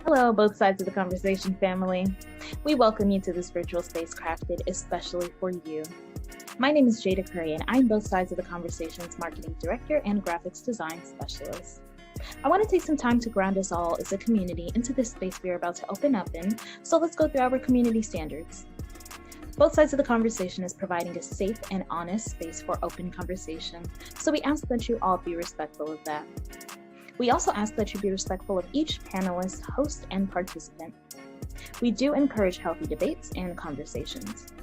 Hello, both sides of the conversation family. We welcome you to this virtual space crafted especially for you. My name is Jada Curry, and I'm both sides of the conversation's marketing director and graphics design specialist. I want to take some time to ground us all as a community into this space we are about to open up in, so let's go through our community standards. Both sides of the conversation is providing a safe and honest space for open conversation, so we ask that you all be respectful of that. We also ask that you be respectful of each panelist, host, and participant. We do encourage healthy debates and conversations.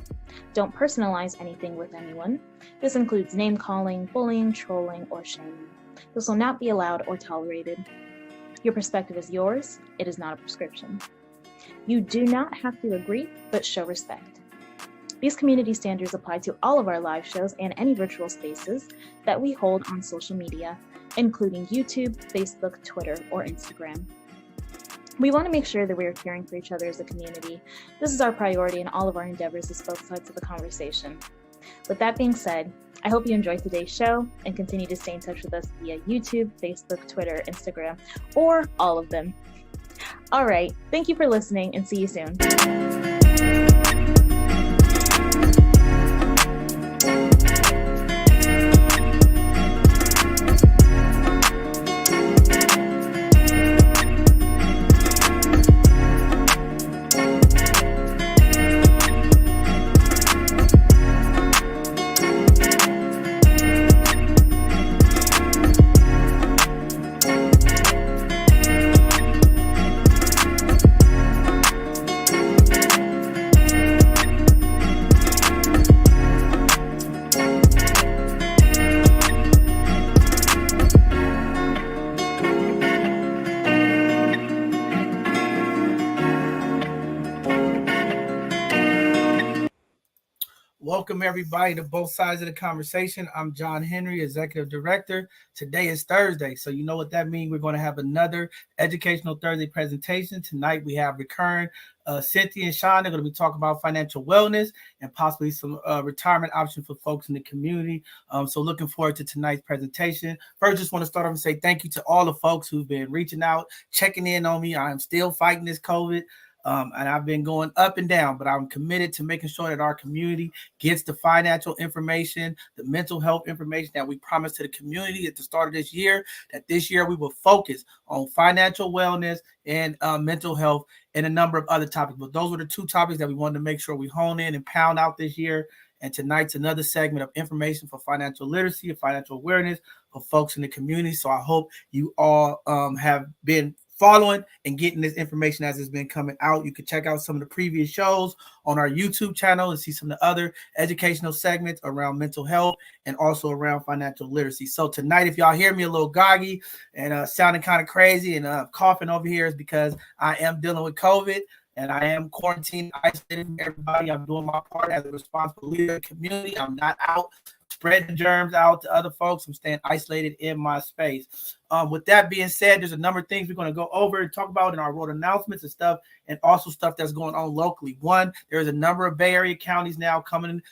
Don't personalize anything with anyone. This includes name-calling, bullying, trolling, or shaming. This will not be allowed or tolerated. Your perspective is yours. It is not a prescription. You do not have to agree, but show respect. These community standards apply to all of our live shows and any virtual spaces that we hold on social media, including YouTube, Facebook, Twitter, or Instagram. We want to make sure that we are caring for each other as a community. This is our priority in all of our endeavors as both sides of the conversation. With that being said, I hope you enjoyed today's show and continue to stay in touch with us via YouTube, Facebook, Twitter, Instagram, or all of them. All right, thank you for listening and see you soon. Welcome everybody to both sides of the conversation. I'm John Henry, Executive Director. Today is Thursday, so you know what that means. We're going to have another Educational Thursday presentation. Tonight we have recurring Cynthia and Sean. They're going to be talking about financial wellness and possibly some retirement options for folks in the community. So looking forward to tonight's presentation. First, just want to start off and say thank you to all the folks who've been reaching out, checking in on me. I am still fighting this COVID. And I've been going up and down, but I'm committed to making sure that our community gets the financial information, the mental health information that we promised to the community at the start of this year, that this year we will focus on financial wellness and mental health and a number of other topics. But those were the two topics that we wanted to make sure we hone in and pound out this year. And tonight's another segment of information for financial literacy and financial awareness for folks in the community. So I hope you all have been following and getting this information as it's been coming out. You can check out some of the previous shows on our YouTube channel and see some of the other educational segments around mental health and also around financial literacy. So tonight, if y'all hear me a little groggy and sounding kind of crazy and coughing over here, is because I am dealing with COVID and I am quarantined, isolating everybody. I'm doing my part as a responsible leader in the community. I'm not out spreading germs out to other folks. I'm staying isolated in my space. With that being said, there's a number of things we're going to go over and talk about in our road announcements and stuff, and also stuff that's going on locally. One, there's a number of Bay Area counties now coming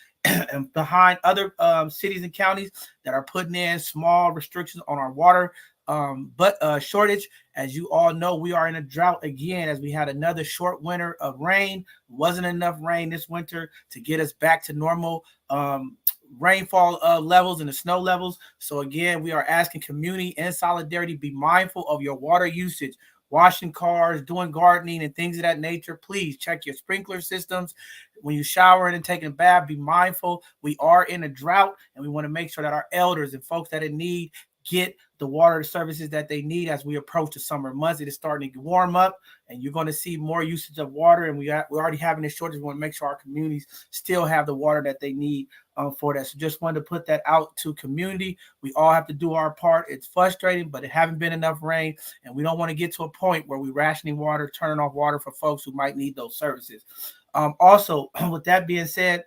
behind other cities and counties that are putting in small restrictions on our water but shortage. As you all know, we are in a drought again, as we had another short winter of rain. Wasn't enough rain this winter to get us back to normal rainfall levels and the snow levels. So again, we are asking community in solidarity, be mindful of your water usage. Washing cars, doing gardening, and things of that nature. Please check your sprinkler systems. When you showering and taking a bath, be mindful. We are in a drought, and we want to make sure that our elders and folks that in need get the water services that they need as we approach the summer months. It is starting to warm up, and you're going to see more usage of water. And we're already having a shortage. We want to make sure our communities still have the water that they need for that. So just wanted to put that out to community. We all have to do our part. It's frustrating, but it haven't been enough rain, and we don't want to get to a point where we're rationing water, turning off water for folks who might need those services. Also, with that being said,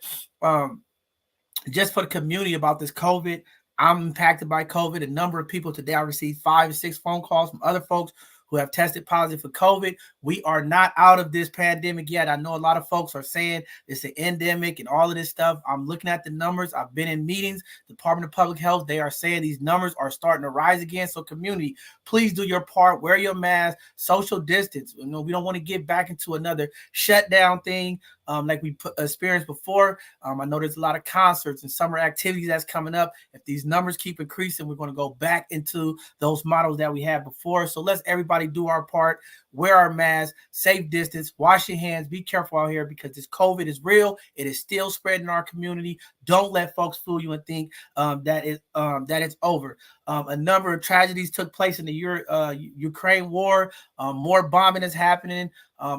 just for the community about this COVID, I'm impacted by COVID. A number of people today, I received 5 or 6 phone calls from other folks who have tested positive for COVID. We are not out of this pandemic yet. I know a lot of folks are saying it's an endemic and all of this stuff. I'm looking at the numbers. I've been in meetings, Department of Public Health. They are saying these numbers are starting to rise again. So community, please do your part. Wear your mask, social distance. We don't want to get back into another shutdown thing like we experienced before. I know there's a lot of concerts and summer activities that's coming up. If these numbers keep increasing, we're going to go back into those models that we had before. So let's everybody do our part, wear our masks, safe distance, wash your hands, be careful out here because this COVID is real. It is still spreading in our community. Don't let folks fool you and think that it's over. A number of tragedies took place in the Ukraine war. More bombing is happening.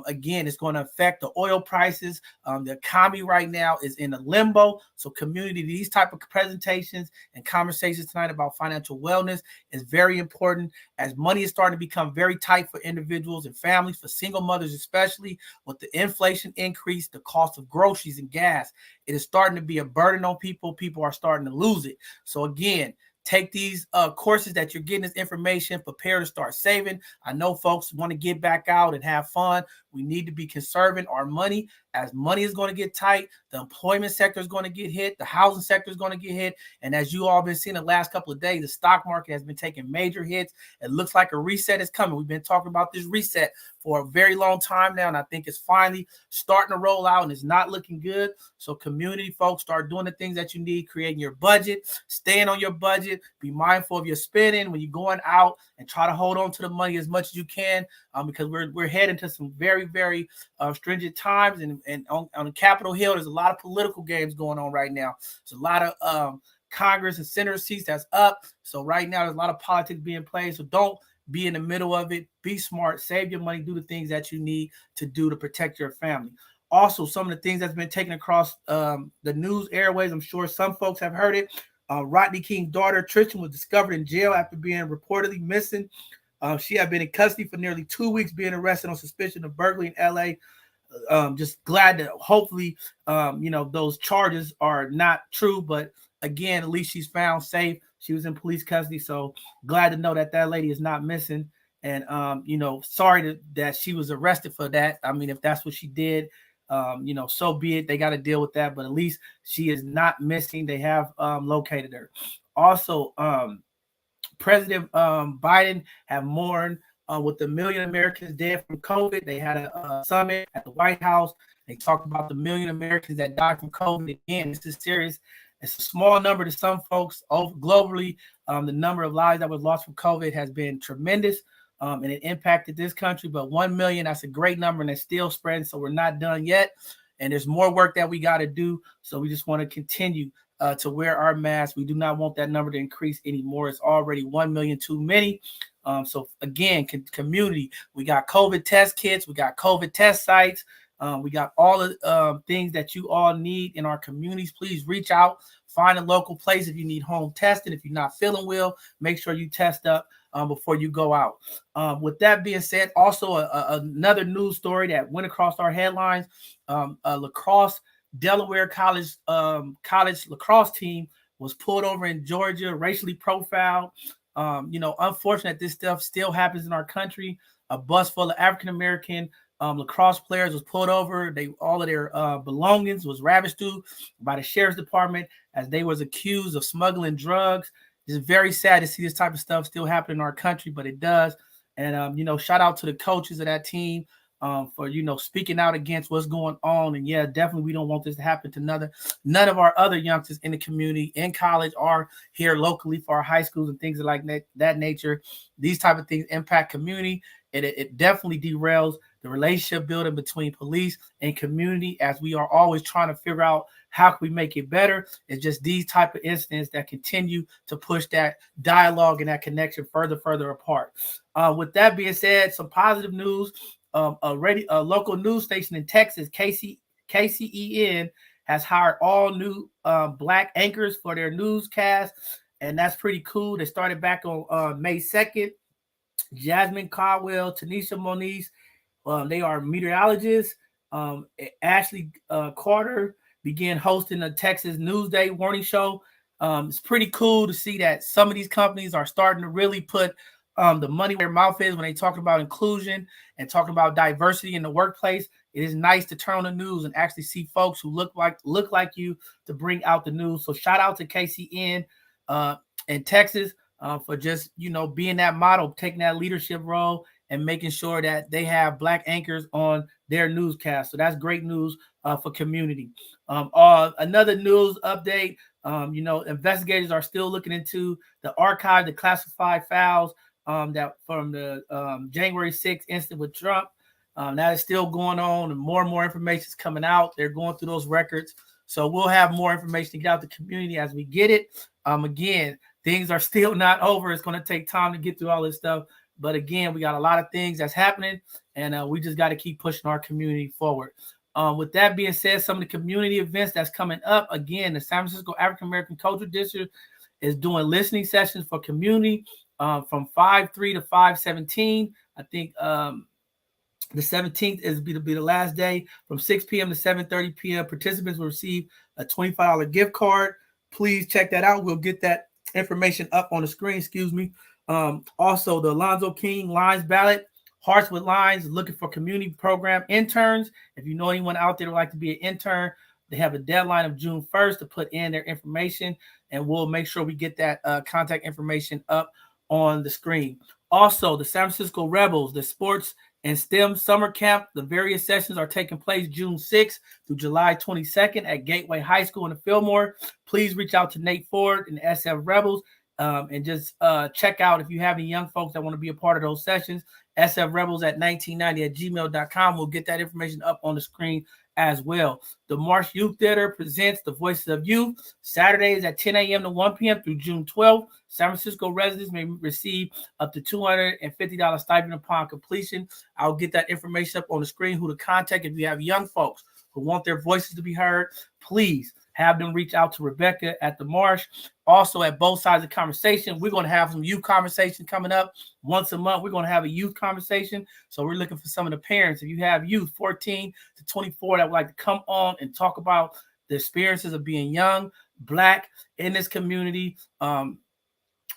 Again, it's going to affect the oil prices. The economy right now is in a limbo. So community, these type of presentations and conversations tonight about financial wellness is very important as money is starting to become very tight for individuals and families, for single mothers especially, with the inflation increase, the cost of groceries and gas. It is starting to be a burden on people. People are starting to lose it. So again, take these courses that you're getting this information, prepare to start saving. I know folks want to get back out and have fun. We need to be conserving our money. As money is going to get tight, the employment sector is going to get hit, the housing sector is going to get hit. And as you all been seeing the last couple of days, the stock market has been taking major hits. It looks like a reset is coming. We've been talking about this reset for a very long time now, and I think it's finally starting to roll out, and it's not looking good. So community folks, start doing the things that you need, creating your budget, staying on your budget, be mindful of your spending when you're going out, and try to hold on to the money as much as you can because we're heading to some very, very stringent times. And on Capitol Hill, there's a lot of political games going on right now. There's a lot of Congress and Senate seats that's up. So right now, there's a lot of politics being played. So don't be in the middle of it. Be smart. Save your money. Do the things that you need to do to protect your family. Also, some of the things that's been taken across the news airways, I'm sure some folks have heard it. Rodney King's daughter, Tristan, was discovered in jail after being reportedly missing. She had been in custody for nearly 2 weeks, being arrested on suspicion of burglary in L.A. Just glad that hopefully, those charges are not true. But again, at least she's found safe. She was in police custody. So glad to know that that lady is not missing. And, sorry that she was arrested for that. I mean, if that's what she did, so be it. They got to deal with that. But at least she is not missing. They have located her. Also, President Biden have mourned with the 1 million Americans dead from COVID. They had a summit at the White House. They talked about the 1 million Americans that died from COVID. Again, this is serious. It's a small number to some folks. Globally, the number of lives that was lost from COVID has been tremendous, and it impacted this country. But 1 million, that's a great number, and it's still spreading, so we're not done yet. And there's more work that we got to do, so we just want to continue to wear our masks. We do not want that number to increase anymore. It's already 1 million too many. So again, community, we got COVID test kits, we got COVID test sites, we got all the things that you all need in our communities. Please reach out, find a local place if you need home testing. If you're not feeling well, make sure you test up before you go out. With that being said, also another news story that went across our headlines, lacrosse Delaware College lacrosse team was pulled over in Georgia, racially profiled. Unfortunate this stuff still happens in our country. A bus full of African-American lacrosse players was pulled over. All of their belongings was ravaged through by the sheriff's department as they was accused of smuggling drugs. It's very sad to see this type of stuff still happen in our country, but it does. And shout out to the coaches of that team for speaking out against what's going on. And yeah, definitely we don't want this to happen to none of our other youngsters in the community, in college, or here locally for our high schools and things like that nature. These type of things impact community, and it definitely derails the relationship building between police and community, as we are always trying to figure out how can we make it better. It's just these type of incidents that continue to push that dialogue and that connection further apart. With that being said, some positive news. A local news station in Texas, KCEN, has hired all new Black anchors for their newscast, and that's pretty cool. They started back on May 2nd. Jasmine Caldwell, Tanisha Moniz, they are meteorologists. Ashley Carter began hosting the Texas Newsday Morning Show. It's pretty cool to see that some of these companies are starting to really put the money where their mouth is when they talk about inclusion and talking about diversity in the workplace. It is nice to turn on the news and actually see folks who look like you to bring out the news. So shout out to KCN in Texas for just being that model, taking that leadership role, and making sure that they have Black anchors on their newscast. So that's great news for community. Another news update. Investigators are still looking into the archive, the classified files that from the January 6th incident with Trump. That is still going on, and more information is coming out. They're going through those records. So we'll have more information to get out to the community as we get it. Again, things are still not over. It's going to take time to get through all this stuff. But again, we got a lot of things that's happening, and we just got to keep pushing our community forward. With that being said, some of the community events that's coming up, again, the San Francisco African American Cultural District is doing listening sessions for community from 5/3 to 5/17. I think the 17th is be the last day from 6 p.m. to 7:30 p.m. Participants will receive a $25 gift card. Please check that out. We'll get that information up on the screen. Excuse me. Also, the Alonzo King Lines Ballot, Hearts with Lines, looking for community program interns. If you know anyone out there who would like to be an intern, they have a deadline of June 1st to put in their information, and we'll make sure we get that contact information up on the screen. Also, the San Francisco Rebels, the sports and STEM summer camp, the various sessions are taking place June 6th through July 22nd at Gateway High School in the Fillmore. Please reach out to Nate Ford and SF Rebels and just check out if you have any young folks that want to be a part of those sessions. sfrebels@1990@gmail.com. We'll get that information up on the screen as well. The Marsh Youth Theater presents The Voices of Youth, Saturdays at 10 a.m. to 1 p.m. through June 12th. San Francisco residents may receive up to $250 stipend upon completion. I'll get that information up on the screen, who to contact. If you have young folks who want their voices to be heard, please have them reach out to Rebecca at the Marsh. Also, at both sides of the conversation, we're going to have some youth conversation coming up once a month. We're going to have a youth conversation. So we're looking for some of the parents. If you have youth 14 to 24 that would like to come on and talk about the experiences of being young, Black in this community,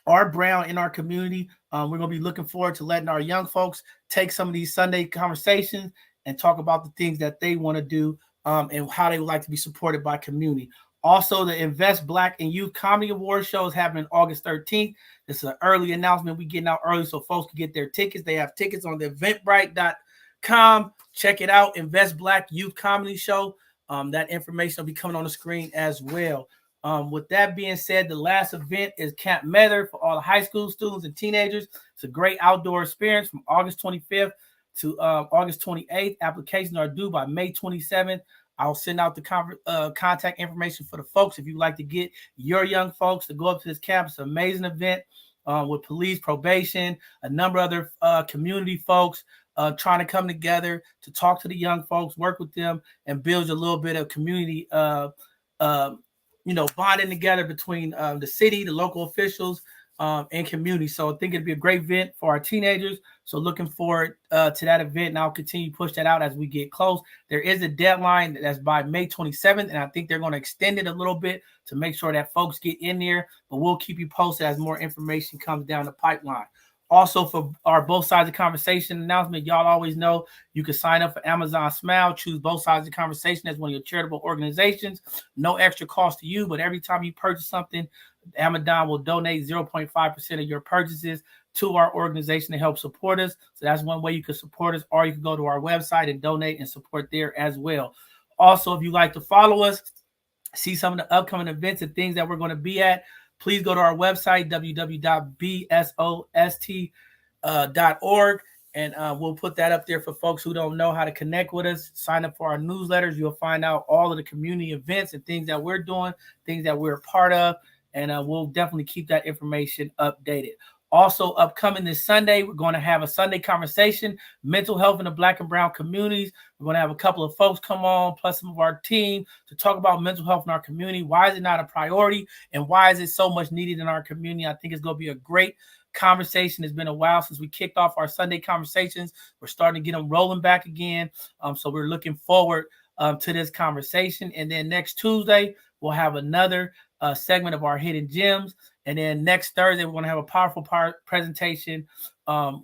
or brown in our community, we're going to be looking forward to letting our young folks take some of these Sunday conversations and talk about the things that they want to do and how they would like to be supported by community. Also, the Invest Black in Youth Comedy Award show is happening August 13th. This is an early announcement. We're getting out early so folks can get their tickets. They have tickets on the eventbrite.com. Check it out, Invest Black Youth Comedy Show. That information will be coming on the screen as well. With that being said, the last event is Camp Mather for all the high school students and teenagers. It's a great outdoor experience from August 25th to August 28th. Applications are due by May 27th. I'll send out the contact information for the folks if you'd like to get your young folks to go up to this camp. It's an amazing event with police, probation, a number of other community folks trying to come together to talk to the young folks, work with them, and build a little bit of community, bonding together between the city, the local officials, and community. So I think it'd be a great event for our teenagers. So looking forward to that event, and I'll continue to push that out as we get close. There is a deadline that's by May 27th, and I think they're going to extend it a little bit to make sure that folks get in there, but we'll keep you posted as more information comes down the pipeline. Also, for our Both Sides of Conversation announcement, y'all always know you can sign up for Amazon Smile, choose Both Sides of Conversation as one of your charitable organizations. No extra cost to you, but every time you purchase something Amazon will donate 0.5% of your purchases to our organization to help support us. So that's one way you can support us, or you can go to our website and donate and support there as well. Also, if you'd like to follow us, see some of the upcoming events and things that we're going to be at, please go to our website, www.bsost.org. And we'll put that up there for folks who don't know how to connect with us. Sign up for our newsletters. You'll find out all of the community events and things that we're doing, things that we're a part of. And we'll definitely keep that information updated. Also, upcoming this Sunday, we're going to have a Sunday conversation, mental health in the Black and Brown communities. We're going to have a couple of folks come on, plus some of our team, to talk about mental health in our community. Why is it not a priority, and why is it so much needed in our community? I think it's going to be a great conversation. It's been a while since we kicked off our Sunday conversations. We're starting to get them rolling back again. So we're looking forward to this conversation. And then next Tuesday, we'll have another segment of our hidden gems. And then next Thursday, we're going to have a powerful presentation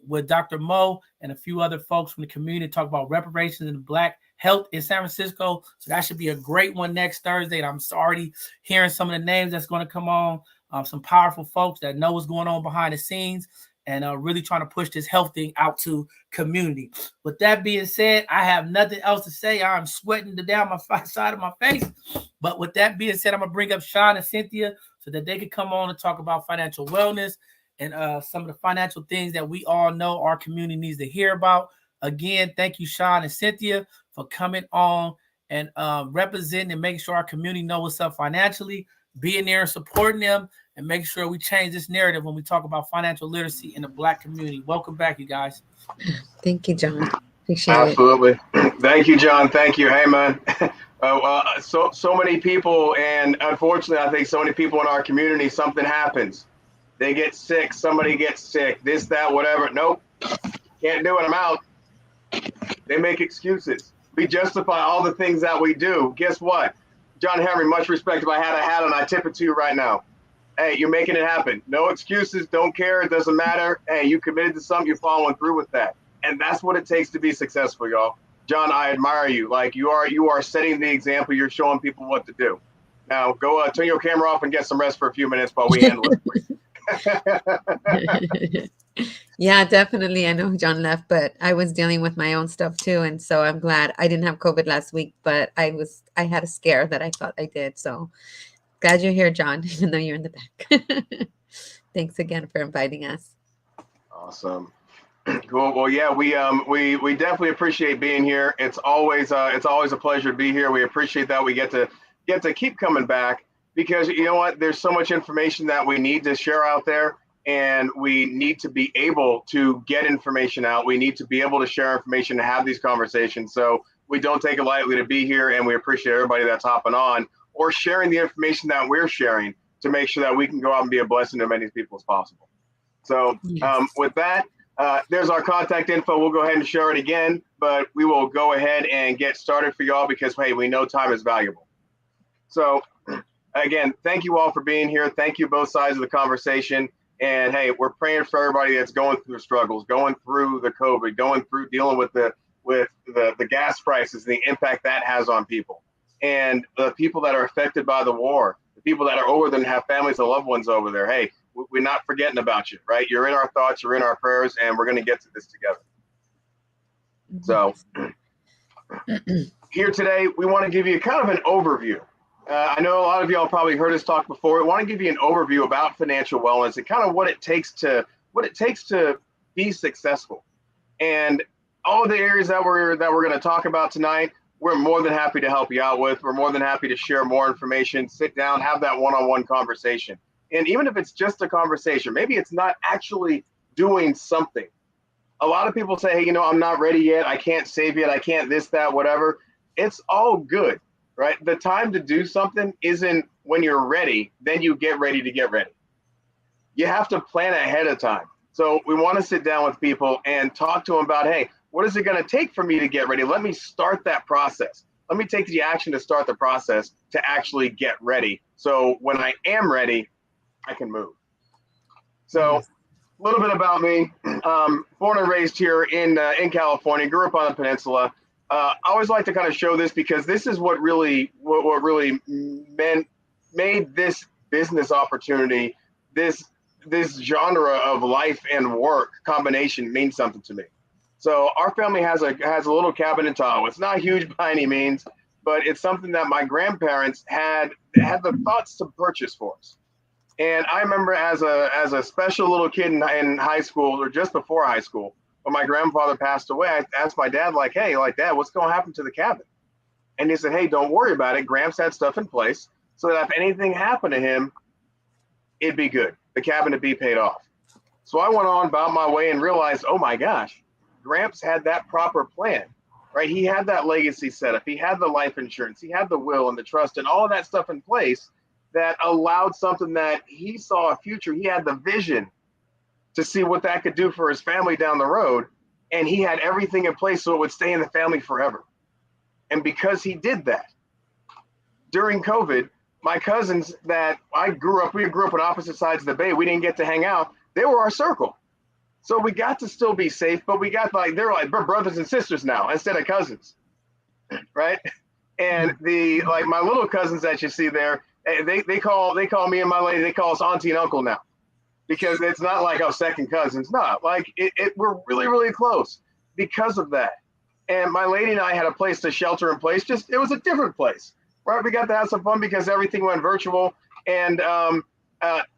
with Dr. Mo and a few other folks from the community to talk about reparations in Black health in San Francisco. So that should be a great one next Thursday. And I'm already hearing some of the names that's going to come on, some powerful folks that know what's going on behind the scenes, and really trying to push this health thing out to community. With that being said, I have nothing else to say. I'm sweating down my side of my face. But with that being said, I'm going to bring up Sean and Cynthia so that they can come on and talk about financial wellness and some of the financial things that we all know our community needs to hear about. Again, thank you, Sean and Cynthia, for coming on and representing and making sure our community knows what's up financially, being there and supporting them, and make sure we change this narrative when we talk about financial literacy in the Black community. Welcome back, you guys. Thank you, John. Appreciate Absolutely. Thank you, John. Thank you. Hey, man. So many people, and unfortunately, I think so many people in our community, something happens. They get sick. Somebody gets sick. This, that, whatever. Nope. Can't do it. I'm out. They make excuses. We justify all the things that we do. Guess what? John Henry, much respect. If I had a hat on, I'd tip it to you right now. Hey, you're making it happen. No excuses. Don't care. It doesn't matter. Hey, you committed to something. You're following through with that. And that's what it takes to be successful, y'all. John, I admire you. Like you are setting the example. You're showing people what to do. Now go turn your camera off and get some rest for a few minutes while we handle it. Yeah, definitely. I know John left, but I was dealing with my own stuff too. And so I'm glad I didn't have COVID last week, but I had a scare that I thought I did. So glad you're here, John, even though you're in the back. Thanks again for inviting us. Awesome. Cool. Well, yeah, we definitely appreciate being here. It's always a pleasure to be here. We appreciate that we get to keep coming back, because you know what? There's so much information that we need to share out there, and we need to be able to get information out. We need to be able to share information and have these conversations. So we don't take it lightly to be here, and we appreciate everybody that's hopping on or sharing the information that we're sharing to make sure that we can go out and be a blessing to as many people as possible. So with that, there's our contact info. We'll go ahead and share it again, but we will go ahead and get started for y'all because, hey, we know time is valuable. So again, thank you all for being here. Thank you both sides of the conversation. And hey, we're praying for everybody that's going through the struggles, going through the COVID, going through dealing with the gas prices, and the impact that has on people, and the people that are affected by the war, the people that are over there and have families and loved ones over there. Hey, we're not forgetting about you, right? You're in our thoughts, you're in our prayers, and we're going to get to this together. So here today, we want to give you kind of an overview. I know a lot of y'all probably heard us talk before. We want to give you an overview about financial wellness and kind of what it takes to be successful. And all of the areas that we're going to talk about tonight, we're more than happy to help you out with. We're more than happy to share more information, sit down, have that one-on-one conversation. And even if it's just a conversation, maybe it's not actually doing something. A lot of people say, hey, you know, I'm not ready yet. I can't save yet. I can't this, that, whatever. It's all good, right? The time to do something isn't when you're ready, then you get ready to get ready. You have to plan ahead of time. So we want to sit down with people and talk to them about, hey, what is it going to take for me to get ready? Let me start that process. Let me take the action to start the process to actually get ready. So when I am ready, I can move. So a little bit about me. Born and raised here in California, grew up on the peninsula. I always like to kind of show this because this is what really made this business opportunity, this genre of life and work combination means something to me. So our family has a little cabin in Tahoe. It's not huge by any means, but it's something that my grandparents had the thoughts to purchase for us. And I remember as a special little kid in high school, or just before high school, when my grandfather passed away, I asked my dad, like, hey, like, Dad, what's going to happen to the cabin? And he said, hey, don't worry about it. Gramps had stuff in place so that if anything happened to him, it'd be good. The cabin would be paid off. So I went on about my way and realized, oh my gosh, Gramps had that proper plan, right? He had that legacy set up. He had the life insurance. He had the will and the trust and all of that stuff in place that allowed something that he saw a future. He had the vision to see what that could do for his family down the road. And he had everything in place so it would stay in the family forever. And because he did that, during COVID, my cousins that we grew up on opposite sides of the bay. We didn't get to hang out. They were our circle. So we got to still be safe, but we got they're like brothers and sisters now instead of cousins, right? And my little cousins that you see there, they call me and my lady, they call us auntie and uncle now, because it's not like, oh, second cousins. No, like we're really, really close because of that. And my lady and I had a place to shelter in place. Just, it was a different place, right? We got to have some fun because everything went virtual, and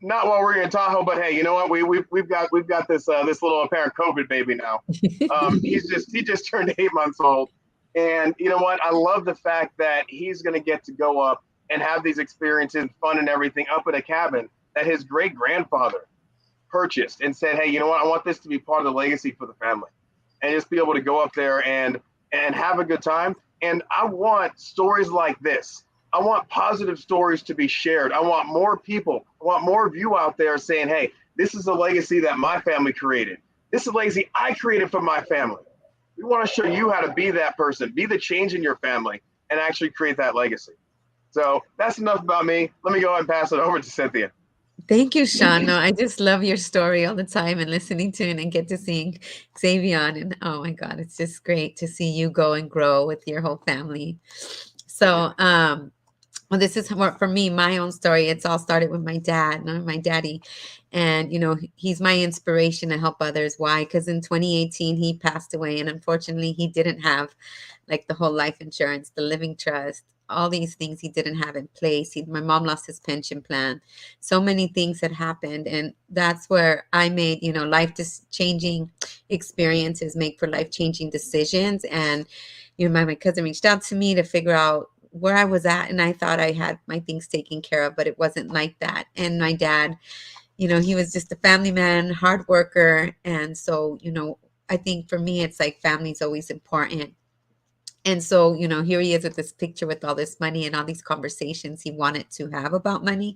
not while we're in Tahoe, but hey, you know what? We've got this little apparent COVID baby now. He just turned 8 months old, and you know what? I love the fact that he's going to get to go up and have these experiences, fun and everything, up in a cabin that his great grandfather purchased and said, hey, you know what? I want this to be part of the legacy for the family, and just be able to go up there and have a good time. And I want stories like this. I want positive stories to be shared. I want more people, I want more of you out there saying, hey, this is a legacy that my family created. This is a legacy I created for my family. We want to show you how to be that person, be the change in your family, and actually create that legacy. So that's enough about me. Let me go ahead and pass it over to Cynthia. Thank you, Sean. No, I just love your story all the time and listening to it and get to seeing Xavier. And oh my God, it's just great to see you go and grow with your whole family. So, well, this is more for me, my own story. It's all started with my dad, not my daddy. And, he's my inspiration to help others. Why? Because in 2018, he passed away. And unfortunately, he didn't have like the whole life insurance, the living trust, all these things he didn't have in place. My mom lost his pension plan. So many things had happened. And that's where I made, changing experiences make for life changing decisions. And, my cousin reached out to me to figure out where I was at, and I thought I had my things taken care of, but it wasn't like that. And my dad, he was just a family man, hard worker. And so, I think for me, it's like family's always important. And so, here he is with this picture with all this money and all these conversations he wanted to have about money.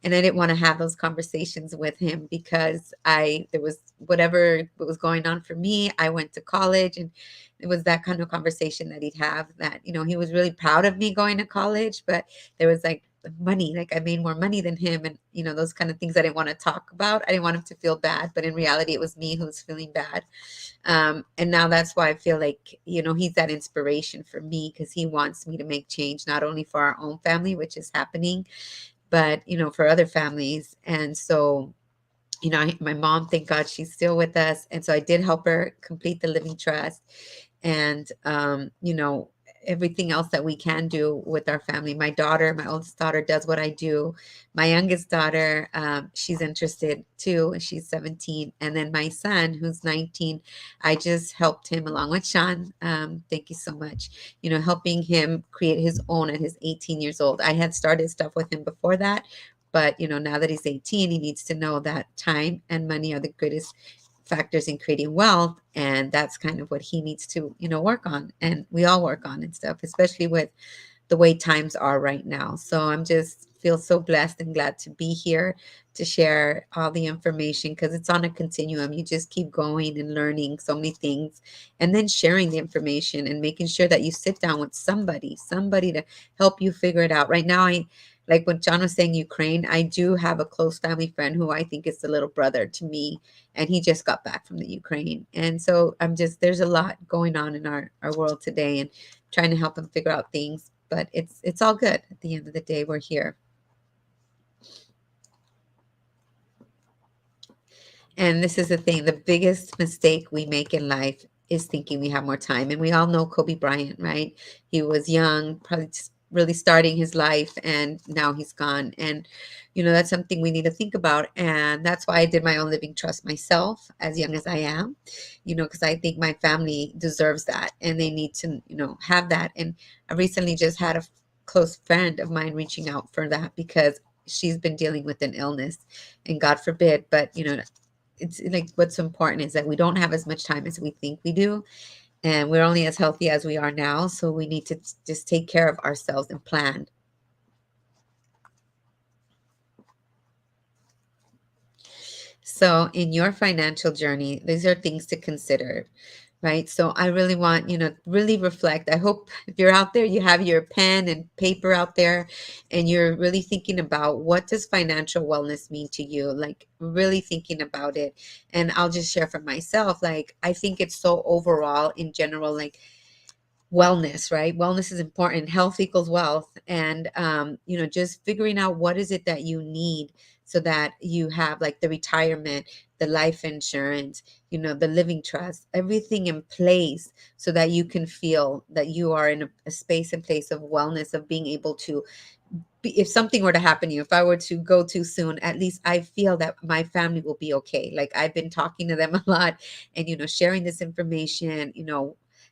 And I didn't want to have those conversations with him because there was whatever was going on for me. I went to college, and it was that kind of conversation that he'd have, that, he was really proud of me going to college, but there was like money, like I made more money than him. And, those kind of things I didn't want to talk about. I didn't want him to feel bad, but in reality, it was me who was feeling bad. And now that's why I feel like, he's that inspiration for me, because he wants me to make change, not only for our own family, which is happening, but, for other families. And so, my mom, thank God she's still with us. And so I did help her complete the living trust, and, everything else that we can do with our family. My oldest daughter does what I do. My youngest daughter, she's interested too. She's 17. And then my son, who's 19, I just helped him along with Sean. Thank you so much. Helping him create his own at his 18 years old. I had started stuff with him before that, but now that he's 18, he needs to know that time and money are the greatest factors in creating wealth. And that's kind of what he needs to, work on. And we all work on and stuff, especially with the way times are right now. So I'm just feel so blessed and glad to be here to share all the information, because it's on a continuum. You just keep going and learning so many things, and then sharing the information and making sure that you sit down with somebody to help you figure it out. Right now, like when John was saying Ukraine, I do have a close family friend who I think is the little brother to me, and he just got back from the Ukraine. And so there's a lot going on in our world today, and trying to help him figure out things, but it's all good. At the end of the day, we're here. And this is the thing, the biggest mistake we make in life is thinking we have more time. And we all know Kobe Bryant, right? He was young, probably just really starting his life, and now he's gone. And, that's something we need to think about. And that's why I did my own living trust myself, as young as I am, because I think my family deserves that and they need to, have that. And I recently just had a close friend of mine reaching out for that because she's been dealing with an illness, and God forbid, but it's like what's important is that we don't have as much time as we think we do, and we're only as healthy as we are now, so we need to just take care of ourselves and plan. So in your financial journey, these are things to consider, right? So I really want, really reflect. I hope if you're out there, you have your pen and paper out there and you're really thinking about what does financial wellness mean to you? Like really thinking about it. And I'll just share for myself, like I think it's so overall in general, like wellness, right? Wellness is important. Health equals wealth. And, just figuring out what is it that you need so that you have like the retirement, the life insurance, the living trust, everything in place so that you can feel that you are in a space and place of wellness, of being able to if something were to happen to you, if I were to go too soon, at least I feel that my family will be okay. Like I've been talking to them a lot and, sharing this information,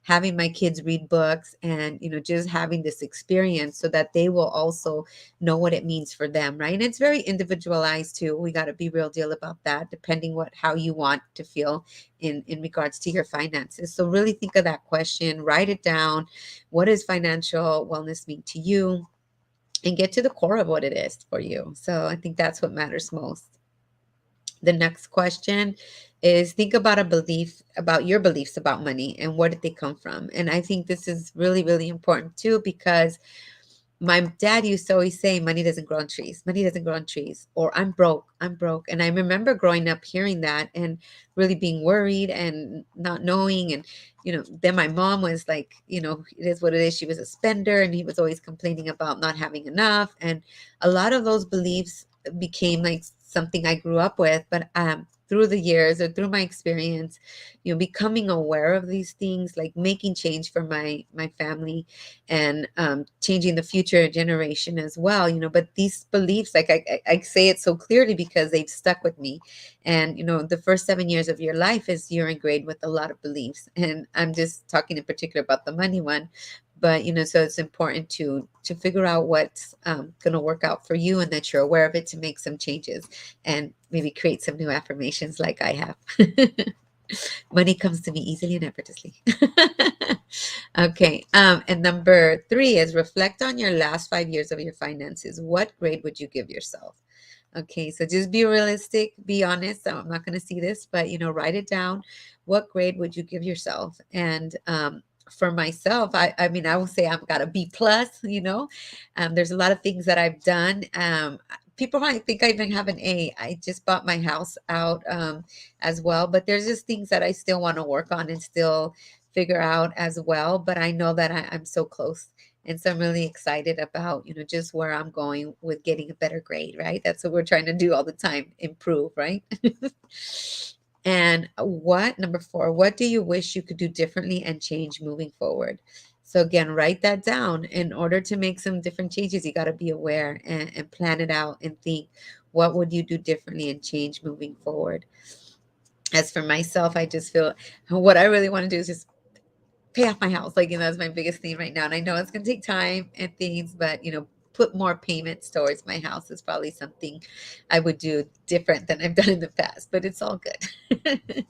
having my kids read books and, just having this experience so that they will also know what it means for them. Right. And it's very individualized too. We got to be real deal about that, depending how you want to feel in regards to your finances. So really think of that question, write it down. What does financial wellness mean to you? And get to the core of what it is for you. So I think that's what matters most. The next question is think about about your beliefs about money and where did they come from? And I think this is really, really important too, because my dad used to always say, money doesn't grow on trees. Money doesn't grow on trees. Or I'm broke. I'm broke. And I remember growing up hearing that and really being worried and not knowing. And, then my mom was like, it is what it is. She was a spender and he was always complaining about not having enough. And a lot of those beliefs became like something I grew up with. But through the years or through my experience, becoming aware of these things, like making change for my family and changing the future generation as well, but these beliefs, like I say it so clearly because they've stuck with me. And the first 7 years of your life is you're ingrained with a lot of beliefs, and I'm just talking in particular about the money one. But so it's important to figure out what's going to work out for you and that you're aware of it, to make some changes and maybe create some new affirmations like I have. Money comes to me easily and effortlessly. Okay. And number 3 is reflect on your last 5 years of your finances. What grade would you give yourself? Okay, so just be realistic, be honest. So I'm not going to see this, but write it down. What grade would you give yourself? And for myself, I mean, I will say I've got a B plus. There's a lot of things that I've done. People might think I even have an A. I just bought my house out as well, but there's just things that I still want to work on and still figure out as well. But I know that I'm so close. And so I'm really excited about, just where I'm going with getting a better grade, right? That's what we're trying to do all the time, improve, right? And number 4, what do you wish you could do differently and change moving forward? So again, write that down. In order to make some different changes, you got to be aware and plan it out and think, what would you do differently and change moving forward? As for myself, I just feel what I really want to do is just pay off my house. Like, that's my biggest thing right now. And I know it's going to take time and things, but, put more payments towards my house is probably something I would do different than I've done in the past, but it's all good.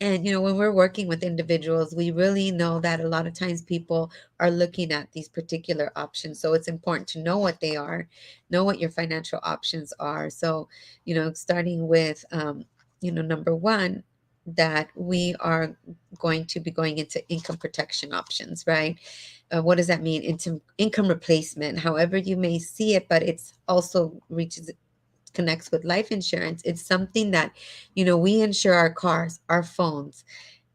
And, when we're working with individuals, we really know that a lot of times people are looking at these particular options. So it's important to know what they are, know what your financial options are. So, starting with, number 1, that we are going to be going into income protection options, right? What does that mean? Into income replacement, however you may see it, but it's also connects with life insurance. It's something that, we insure our cars, our phones,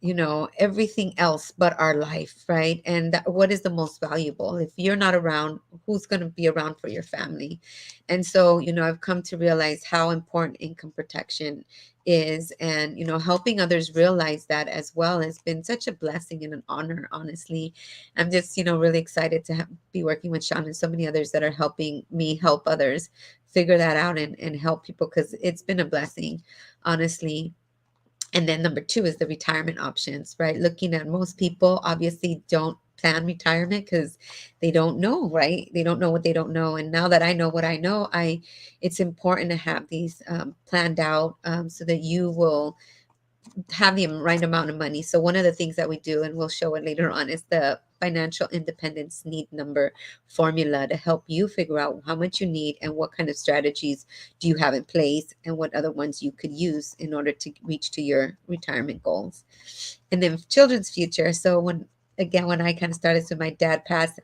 everything else but our life, right? And what is the most valuable? If you're not around, who's going to be around for your family? And so, I've come to realize how important income protection is, and helping others realize that as well has been such a blessing and an honor. Honestly, I'm just really excited to be working with Sean and so many others that are helping me help others figure that out, and help people, because it's been a blessing, honestly. And then number two is the retirement options, right? Looking at, most people obviously don't plan retirement because they don't know, right? They don't know what they don't know. And now that I know what I know, it's important to have these planned out, so that you will have the right amount of money. So one of the things that we do, and we'll show it later on, is the financial independence need number formula, to help you figure out how much you need and what kind of strategies do you have in place, and what other ones you could use in order to reach to your retirement goals. And then children's future. So when I kind of started, so my dad passed,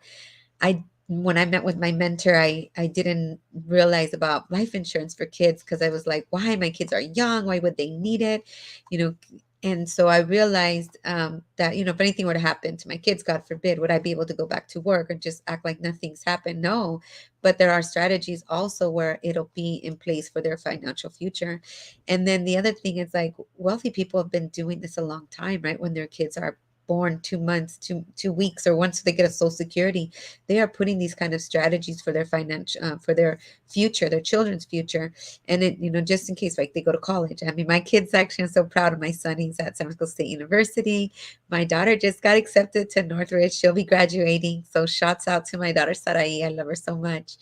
when I met with my mentor, I didn't realize about life insurance for kids, because I was like, why? My kids are young. Why would they need it? You know, and so I realized that, if anything were to happen to my kids, God forbid, would I be able to go back to work or just act like nothing's happened? No, but there are strategies also where it'll be in place for their financial future. And then the other thing is, like, wealthy people have been doing this a long time, right? When their kids are born 2 months, 2 weeks, or once they get a social security, they are putting these kind of strategies for their financial, for their future, their children's future. And it, just in case, like, they go to college. I mean, my kids, actually, I'm so proud of my son. He's at San Francisco State University. My daughter just got accepted to Northridge. She'll be graduating. So shouts out to my daughter, Sarai. I love her so much.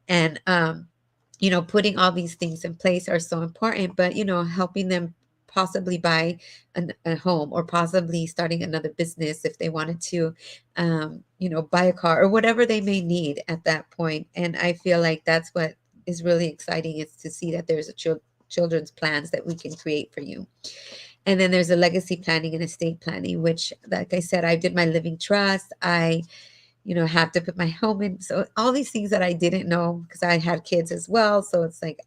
And, putting all these things in place are so important, but, helping them possibly buy a home, or possibly starting another business if they wanted to, buy a car, or whatever they may need at that point. And I feel like that's what is really exciting, is to see that there's a children's plans that we can create for you. And then there's a legacy planning and estate planning, which, like I said, I did my living trust. I have to put my home in. So all these things that I didn't know, because I had kids as well. So it's like,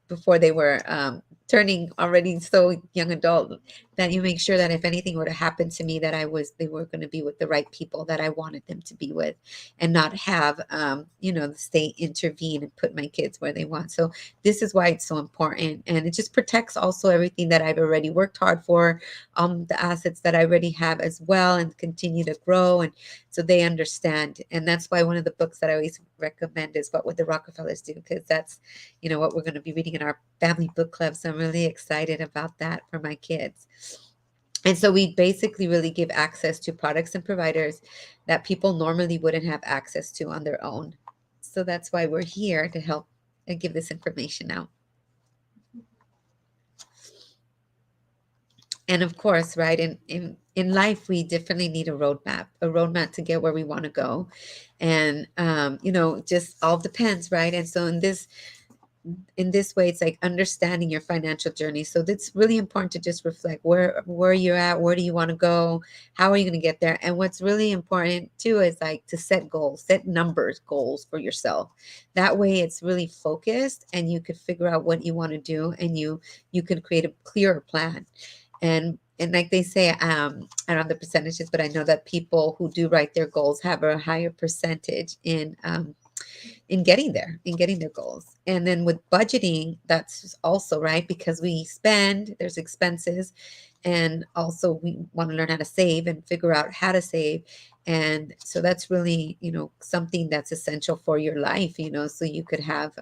before they were turning already so young adult, that you make sure that if anything were to happen to me, that they were going to be with the right people that I wanted them to be with, and not have, the state intervene and put my kids where they want. So this is why it's so important. And it just protects also everything that I've already worked hard for, the assets that I already have as well, and continue to grow. And so they understand. And that's why one of the books that I always recommend is What Would the Rockefellers Do? Because that's, what we're going to be reading in our family book club. So I'm really excited about that for my kids. And so we basically really give access to products and providers that people normally wouldn't have access to on their own. So that's why we're here, to help and give this information out. And of course, right, in life, we definitely need a roadmap to get where we want to go. And, just all depends, right? And so in this way, it's like understanding your financial journey. So it's really important to just reflect where you're at, where do you want to go, how are you going to get there? And what's really important too is, like, to set goals, set goals for yourself. That way it's really focused, and you could figure out what you want to do, and you can create a clearer plan. And like they say, I don't know the percentages, but I know that people who do write their goals have a higher percentage in getting there, in getting their goals. And then with budgeting, that's also right, because we spend, there's expenses, and also we want to learn how to save and figure out how to save. And so that's really, something that's essential for your life, so you could have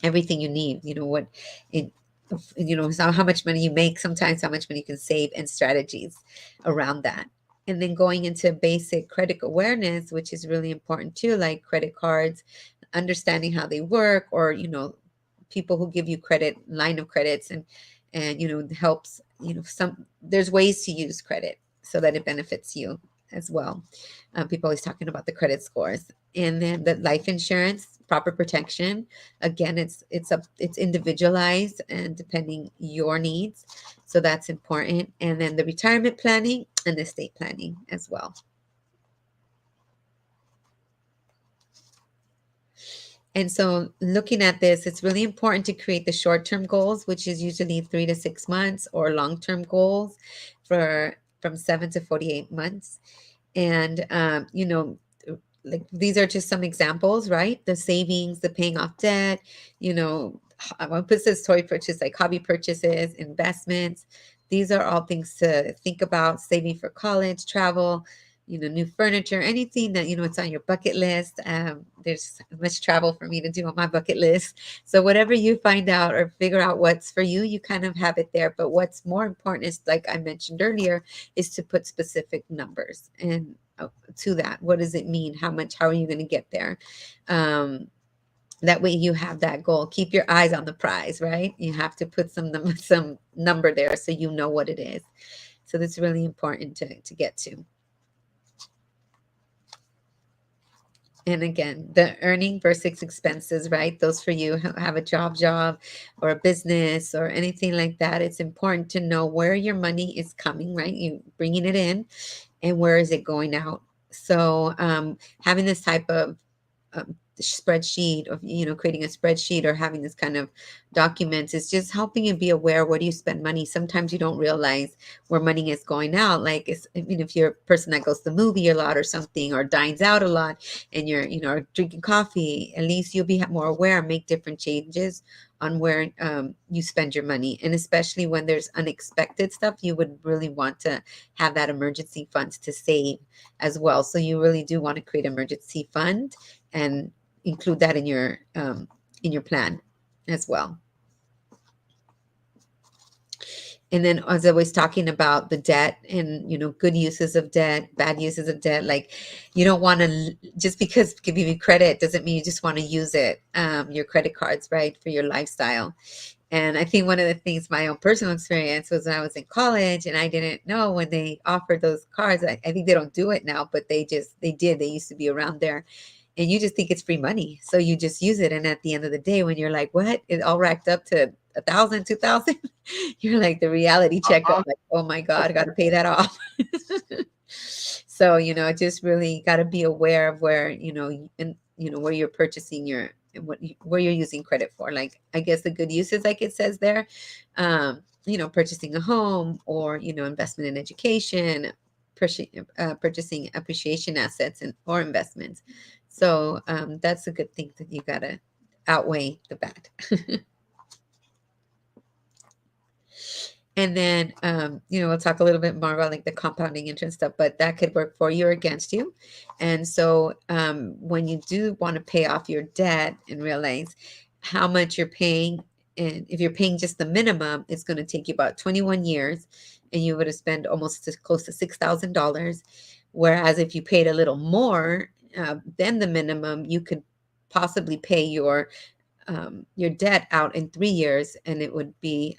everything you need, so how much money you make, sometimes how much money you can save, and strategies around that. And then going into basic credit awareness, which is really important too, like credit cards, understanding how they work, or, people who give you line of credits, and, helps, there's ways to use credit so that it benefits you as well. People always talking about the credit scores. And then the life insurance, proper protection. Again, it's individualized and depending your needs. So that's important. And then the retirement planning and estate planning as well. And so looking at this, it's really important to create the short-term goals, which is usually 3 to 6 months, or long-term goals for from 7 to 48 months. And, like these are just some examples, right? The savings, the paying off debt, I want to put this toy purchase, like hobby purchases, investments. These are all things to think about: saving for college, travel, new furniture, anything that, it's on your bucket list. There's much travel for me to do on my bucket list. So whatever you find out or figure out what's for you, you kind of have it there. But what's more important is, like I mentioned earlier, is to put specific numbers and to that. What does it mean? How are you going to get there? That way you have that goal. Keep your eyes on the prize, right? You have to put some number there so you know what it is. So that's really important to get to. And again, the earning versus expenses, right? Those for you who have a job or a business or anything like that. It's important to know where your money is coming, right? You bringing it in, and where is it going out? So having this type of spreadsheet, of creating a spreadsheet or having this kind of documents is just helping you be aware, where do you spend money. Sometimes you don't realize where money is going out. Like, if you're a person that goes to the movie a lot or something, or dines out a lot, and you're drinking coffee, at least you'll be more aware, make different changes on where you spend your money. And especially when there's unexpected stuff, you would really want to have that emergency funds to save as well. So you really do want to create emergency fund and include that in your plan as well. And then, as I was talking about the debt and, good uses of debt, bad uses of debt, like you don't want to, just because giving you credit doesn't mean you just want to use it, your credit cards, right, for your lifestyle. And I think one of the things, my own personal experience, was when I was in college and I didn't know when they offered those cards. I think they don't do it now, but they did. They used to be around there. And you just think it's free money. So you just use it. And at the end of the day, when you're like, what? It all racked up to 1,000, 2,000. You're like, the reality check up, like, oh my God, I got to pay that off. So, just really got to be aware of where, where you're purchasing where you're using credit for. Like, I guess the good uses, like it says there, purchasing a home, or, investment in education, purchasing appreciation assets or investments. So that's a good thing, that you got to outweigh the bad. And then, we'll talk a little bit more about like the compounding interest stuff, but that could work for you or against you. And so when you do want to pay off your debt and realize how much you're paying, and if you're paying just the minimum, it's going to take you about 21 years, and you would have spent almost close to $6,000. Whereas if you paid a little more than the minimum, you could possibly pay your debt out in 3 years, and it would be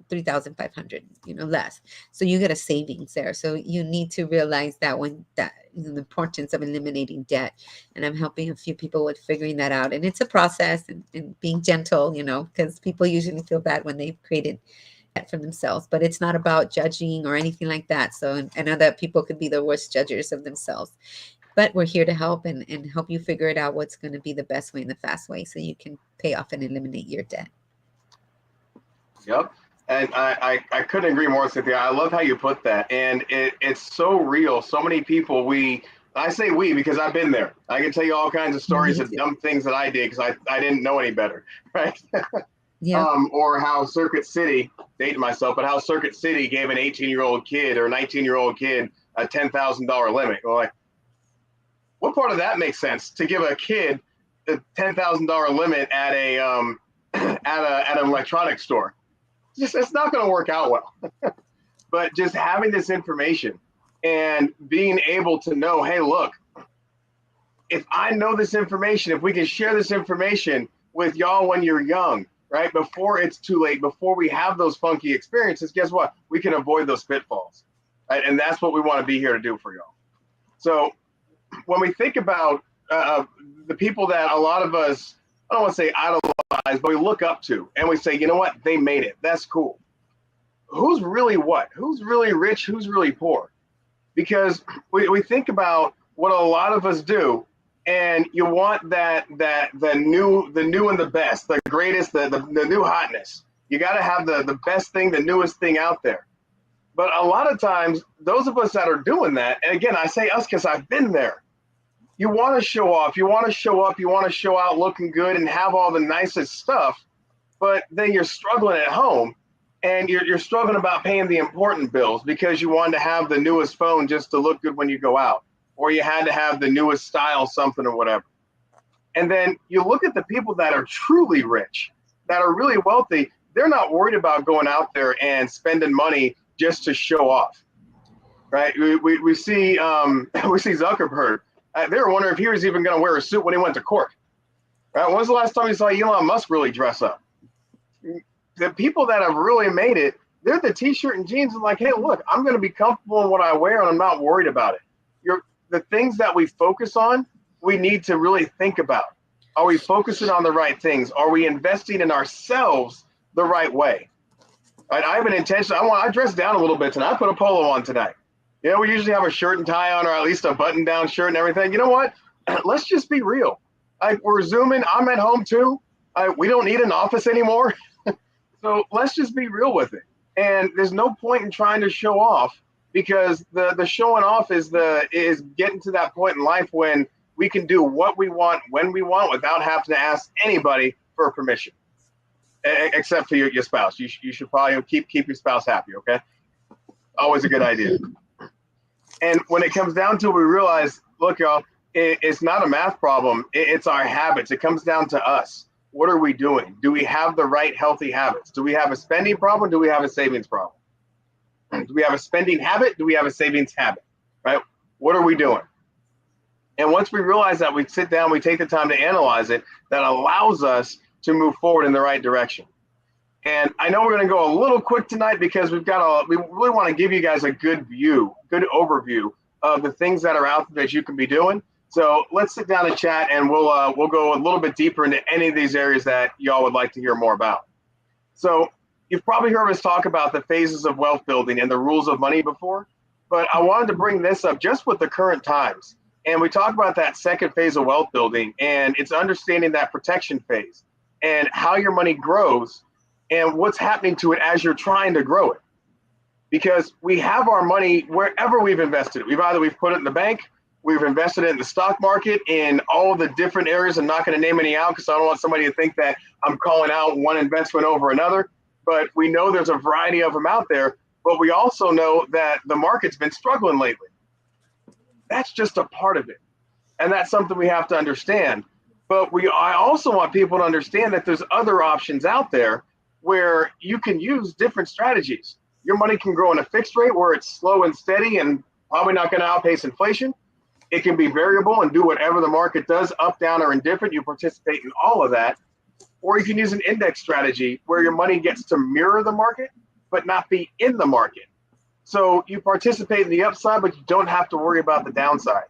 3,500, less. So you get a savings there. So you need to realize that the importance of eliminating debt. And I'm helping a few people with figuring that out. And it's a process, and being gentle, because people usually feel bad when they've created debt for themselves, but it's not about judging or anything like that. So I know that people could be the worst judges of themselves, but we're here to help and help you figure it out, what's going to be the best way and the fast way, so you can pay off and eliminate your debt. Yep. And I couldn't agree more, Cynthia. I love how you put that. And it's so real. So many people, I say we because I've been there. I can tell you all kinds of stories of dumb things that I did because I didn't know any better, right? Yeah. Or how Circuit City, dating myself, but how Circuit City gave an 18-year-old kid or a 19-year-old kid a $10,000 limit. Well, like, what part of that makes sense, to give a kid a $10,000 limit at an electronics store? It's not going to work out well. But just having this information and being able to know, hey, look, if I know this information, if we can share this information with y'all when you're young, right, before it's too late, before we have those funky experiences, guess what? We can avoid those pitfalls, right? And that's what we want to be here to do for y'all. So when we think about the people that a lot of us, I don't want to say idolize, but we look up to, and we say, you know what, they made it. That's cool. Who's really what? Who's really rich? Who's really poor? Because we think about what a lot of us do, and you want the new and the best, the greatest, the new hotness. You got to have the best thing, the newest thing out there. But a lot of times, those of us that are doing that, and again, I say us because I've been there. You want to show off, you want to show up, you want to show out looking good and have all the nicest stuff, but then you're struggling at home, and you're struggling about paying the important bills because you wanted to have the newest phone just to look good when you go out, or you had to have the newest style something or whatever. And then you look at the people that are truly rich, that are really wealthy. They're not worried about going out there and spending money just to show off, right? We see we see Zuckerberg. They were wondering if he was even going to wear a suit when he went to court. Right? When was the last time you saw Elon Musk really dress up? The people that have really made it, they're the t-shirt and jeans and like, hey, look, I'm going to be comfortable in what I wear and I'm not worried about it. The things that we focus on, we need to really think about. Are we focusing on the right things? Are we investing in ourselves the right way? Right? I have an intention. I dress down a little bit tonight. I put a polo on tonight. You know, we usually have a shirt and tie on, or at least a button-down shirt and everything. You know what? Let's just be real. We're Zooming. I'm at home too. We don't need an office anymore. So let's just be real with it. And there's no point in trying to show off, because the showing off is getting to that point in life when we can do what we want when we want without having to ask anybody for permission, except for your spouse. You should probably keep your spouse happy. Okay, always a good idea. And when it comes down to it, we realize, look, y'all, it's not a math problem. It's our habits. It comes down to us. What are we doing? Do we have the right healthy habits? Do we have a spending problem? Do we have a savings problem? Do we have a spending habit? Do we have a savings habit? Right? What are we doing? And once we realize that, we sit down, we take the time to analyze it, that allows us to move forward in the right direction. And I know we're going to go a little quick tonight because we really want to give you guys a good overview of the things that are out there that you can be doing. So let's sit down and chat, and we'll go a little bit deeper into any of these areas that y'all would like to hear more about. So you've probably heard us talk about the phases of wealth building and the rules of money before, but I wanted to bring this up just with the current times. And we talk about that second phase of wealth building, and it's understanding that protection phase and how your money grows and what's happening to it as you're trying to grow it. Because we have our money wherever we've invested it. We've put it in the bank, we've invested it in the stock market, in all the different areas. I'm not going to name any out because I don't want somebody to think that I'm calling out one investment over another. But we know there's a variety of them out there. But we also know that the market's been struggling lately. That's just a part of it. And that's something we have to understand. But I also want people to understand that there's other options out there where you can use different strategies. Your money can grow in a fixed rate where it's slow and steady and probably not going to outpace inflation. It can be variable and do whatever the market does, up, down, or indifferent. You participate in all of that. Or you can use an index strategy where your money gets to mirror the market, but not be in the market. So you participate in the upside, but you don't have to worry about the downside.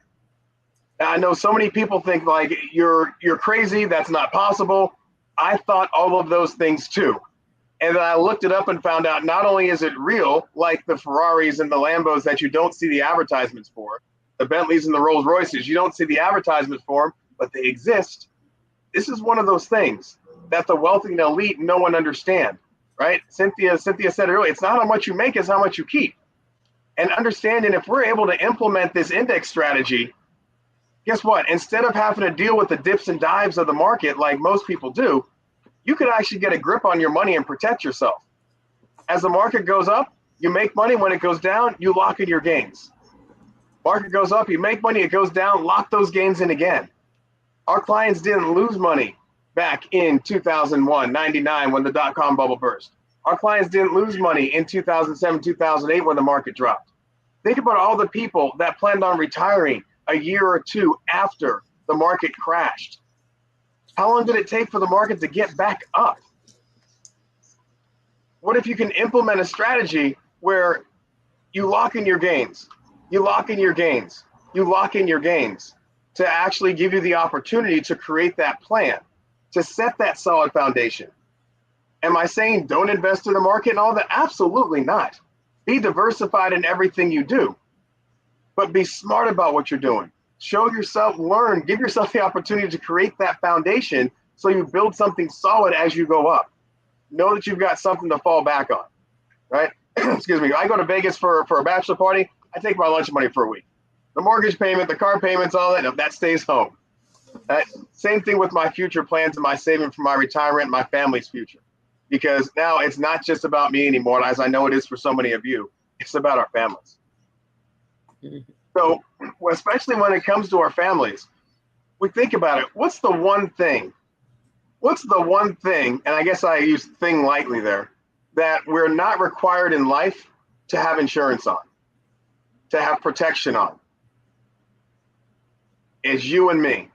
Now, I know so many people think like you're crazy. That's not possible. I thought all of those things too. And then I looked it up and found out not only is it real, like the Ferraris and the Lambos that you don't see the advertisements for, the Bentleys and the Rolls Royces, you don't see the advertisements for them, but they exist. This is one of those things that the wealthy and elite no one understand, right? Cynthia said earlier, it's not how much you make, it's how much you keep. And understanding if we're able to implement this index strategy, guess what? Instead of having to deal with the dips and dives of the market like most people do, you could actually get a grip on your money and protect yourself. As the market goes up, you make money. When it goes down, you lock in your gains. Market goes up, you make money, it goes down, lock those gains in again. Our clients didn't lose money back in 2001, 99, when the dot-com bubble burst. Our clients didn't lose money in 2007, 2008 when the market dropped. Think about all the people that planned on retiring a year or two after the market crashed. How long did it take for the market to get back up? What if you can implement a strategy where you lock in your gains, you lock in your gains, you lock in your gains to actually give you the opportunity to create that plan, to set that solid foundation? Am I saying don't invest in the market and all that? Absolutely not. Be diversified in everything you do, but be smart about what you're doing. show yourself, learn, give yourself the opportunity to create that foundation so you build something solid as you go up. Know that you've got something to fall back on, right? Excuse me. I go to Vegas for a bachelor party. I take my lunch money for a week. The mortgage payment, the car payments, all that stays home. Same thing with my future plans and my saving for my retirement and my family's future. Because now it's not just about me anymore, as I know it is for so many of you. It's about our families. Mm-hmm. So, especially when it comes to our families, we think about it. What's the one thing? And I guess I use thing lightly there, that we're not required in life to have insurance on, to have protection on, is you and me.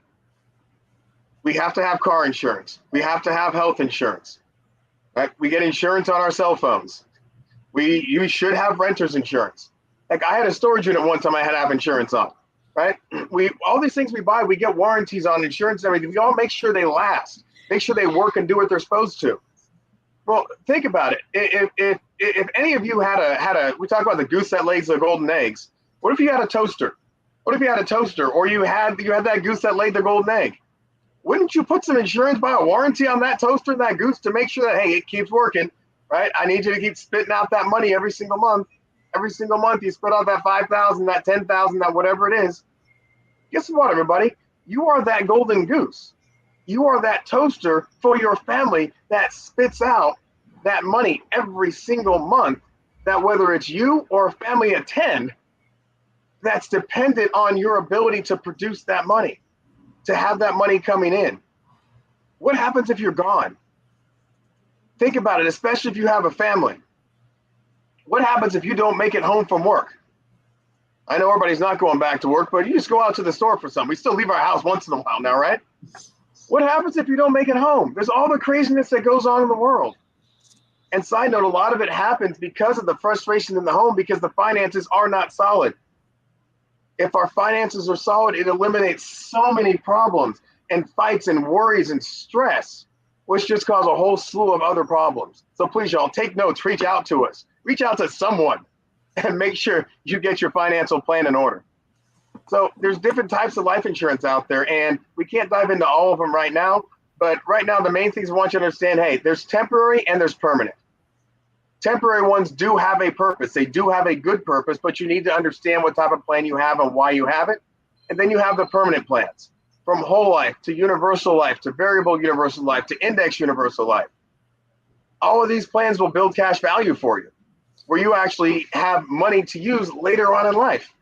We have to have car insurance. We have to have health insurance. Right? We get insurance on our cell phones. You should have renter's insurance. Like I had a storage unit one time I had to have insurance on, right? All these things we buy, we get warranties on insurance and everything. We all make sure they last, make sure they work and do what they're supposed to. Well, think about it. If any of you had a, we talk about the goose that lays the golden eggs. What if you had a toaster? What if you had a toaster or you had that goose that laid the golden egg? Wouldn't you put some insurance, buy a warranty on that toaster and that goose to make sure that, hey, it keeps working, right? I need you to keep spitting out that money every single month. Every single month you spit out that $5,000, that $10,000, that whatever it is. Guess what, everybody? You are that golden goose. You are that toaster for your family that spits out that money every single month, that whether it's you or a family of 10, that's dependent on your ability to produce that money, to have that money coming in. What happens if you're gone? Think about it, especially if you have a family. What happens if you don't make it home from work? I know everybody's not going back to work, but you just go out to the store for something. We still leave our house once in a while now, right? What happens if you don't make it home? There's all the craziness that goes on in the world. And side note, a lot of it happens because of the frustration in the home because the finances are not solid. If our finances are solid, it eliminates so many problems and fights and worries and stress, which just cause a whole slew of other problems. So please, y'all, take notes, reach out to us. Reach out to someone and make sure you get your financial plan in order. So there's different types of life insurance out there, and we can't dive into all of them right now. But right now, the main things I want you to understand, hey, there's temporary and there's permanent. Temporary ones do have a purpose. They do have a good purpose, but you need to understand what type of plan you have and why you have it. And then you have the permanent plans, from whole life to universal life to variable universal life to index universal life. All of these plans will build cash value for you, where you actually have money to use later on in life.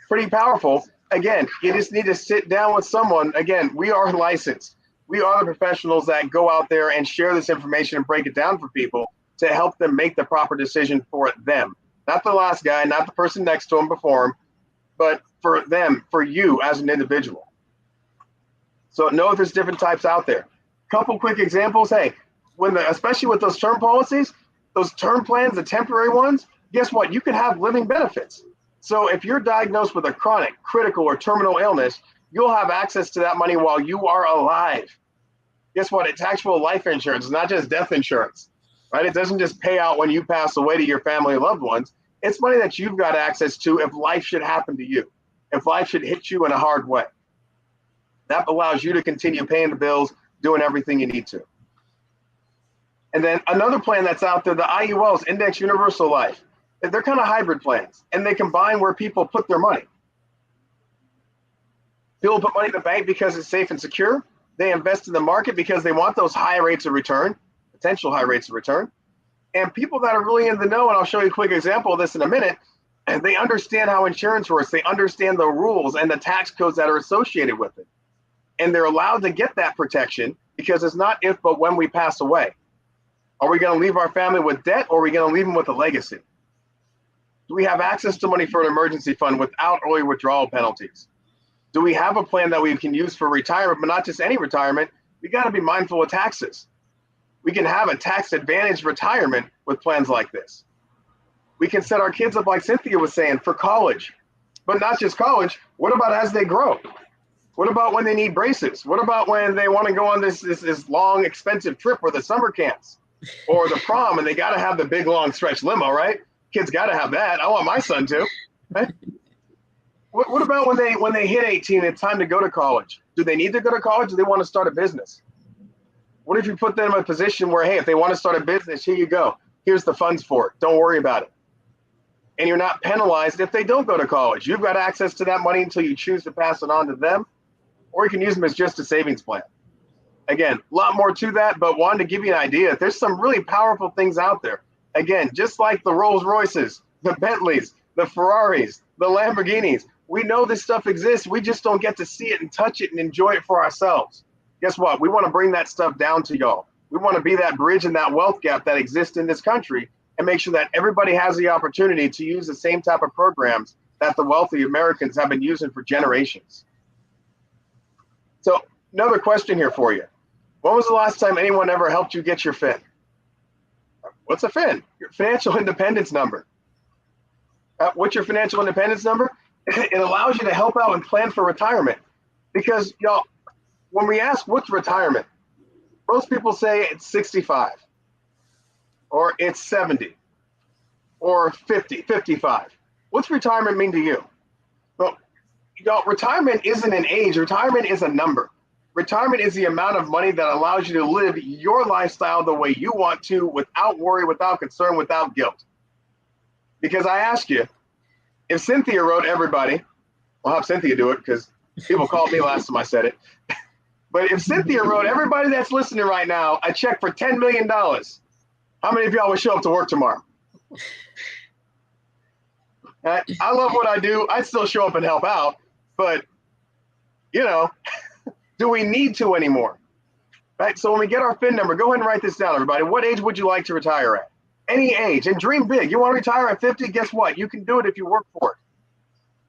Pretty powerful. Again, you just need to sit down with someone. Again, we are licensed. We are the professionals that go out there and share this information and break it down for people to help them make the proper decision for them. Not the last guy, not the person next to him before him, but for them, for you as an individual. So know there's different types out there. Couple quick examples. Hey, especially with those term policies, those term plans, the temporary ones, guess what? You can have living benefits. So if you're diagnosed with a chronic, critical, or terminal illness, you'll have access to that money while you are alive. Guess what? It's actual life insurance, not just death insurance, right? It doesn't just pay out when you pass away to your family and loved ones. It's money that you've got access to if life should happen to you, if life should hit you in a hard way. That allows you to continue paying the bills, doing everything you need to. And then another plan that's out there, the IULs, Index Universal Life. They're kind of hybrid plans, and they combine where people put their money. People put money in the bank because it's safe and secure. They invest in the market because they want those high rates of return, potential high rates of return. And people that are really in the know, and I'll show you a quick example of this in a minute, and they understand how insurance works. They understand the rules and the tax codes that are associated with it. And they're allowed to get that protection because it's not if, but when we pass away. Are we going to leave our family with debt, or are we going to leave them with a legacy? Do we have access to money for an emergency fund without early withdrawal penalties? Do we have a plan that we can use for retirement, but not just any retirement? We got to be mindful of taxes. We can have a tax advantage retirement with plans like this. We can set our kids up, like Cynthia was saying, for college, but not just college. What about as they grow? What about when they need braces? What about when they want to go on this long, expensive trip or the summer camps or the prom, and they got to have the big, long stretch limo, right? Kids got to have that. I want my son to. Right? What about when they hit 18, it's time to go to college? Do they need to go to college? Or do they want to start a business? What if you put them in a position where, hey, if they want to start a business, here you go. Here's the funds for it. Don't worry about it. And you're not penalized if they don't go to college. You've got access to that money until you choose to pass it on to them, or you can use them as just a savings plan. Again, a lot more to that, but wanted to give you an idea. There's some really powerful things out there. Again, just like the Rolls Royces, the Bentleys, the Ferraris, the Lamborghinis, we know this stuff exists. We just don't get to see it and touch it and enjoy it for ourselves. Guess what? We want to bring that stuff down to y'all. We want to be that bridge and that wealth gap that exists in this country and make sure that everybody has the opportunity to use the same type of programs that the wealthy Americans have been using for generations. So another question here for you. When was the last time anyone ever helped you get your FIN? What's a FIN? Your financial independence number. What's your financial independence number? It allows you to help out and plan for retirement. Because, y'all, when we ask what's retirement, most people say it's 65, or it's 70, or 50, 55. What's retirement mean to you? Well, y'all, retirement isn't an age. Retirement is a number. Retirement is the amount of money that allows you to live your lifestyle the way you want to, without worry, without concern, without guilt. Because I ask you, if Cynthia wrote everybody, I'll have Cynthia do it because people called me last time I said it. But if Cynthia wrote everybody that's listening right now a check for $10 million, how many of y'all would show up to work tomorrow? I love what I do. I still show up and help out, but you know, do we need to anymore? Right? So when we get our FIN number, go ahead and write this down, everybody. What age would you like to retire at? Any age, and dream big. You want to retire at 50? Guess what? You can do it if you work for it.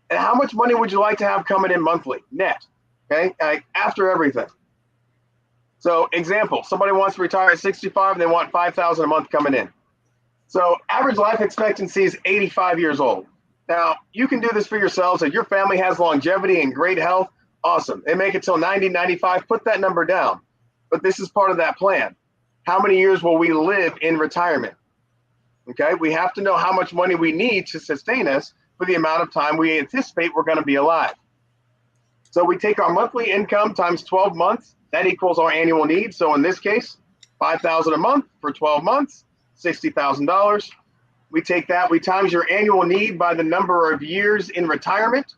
And how much money would you like to have coming in monthly, net? Okay, after everything. So, example: somebody wants to retire at 65, and they want $5,000 a month coming in. So, average life expectancy is 85 years old. Now, you can do this for yourselves. If your family has longevity and great health, awesome. They make it till 90, 95. Put that number down. But this is part of that plan. How many years will we live in retirement? Okay, we have to know how much money we need to sustain us for the amount of time we anticipate we're going to be alive. So we take our monthly income times 12 months. That equals our annual need. So in this case, $5,000 a month for 12 months, $60,000. We take that, we times your annual need by the number of years in retirement.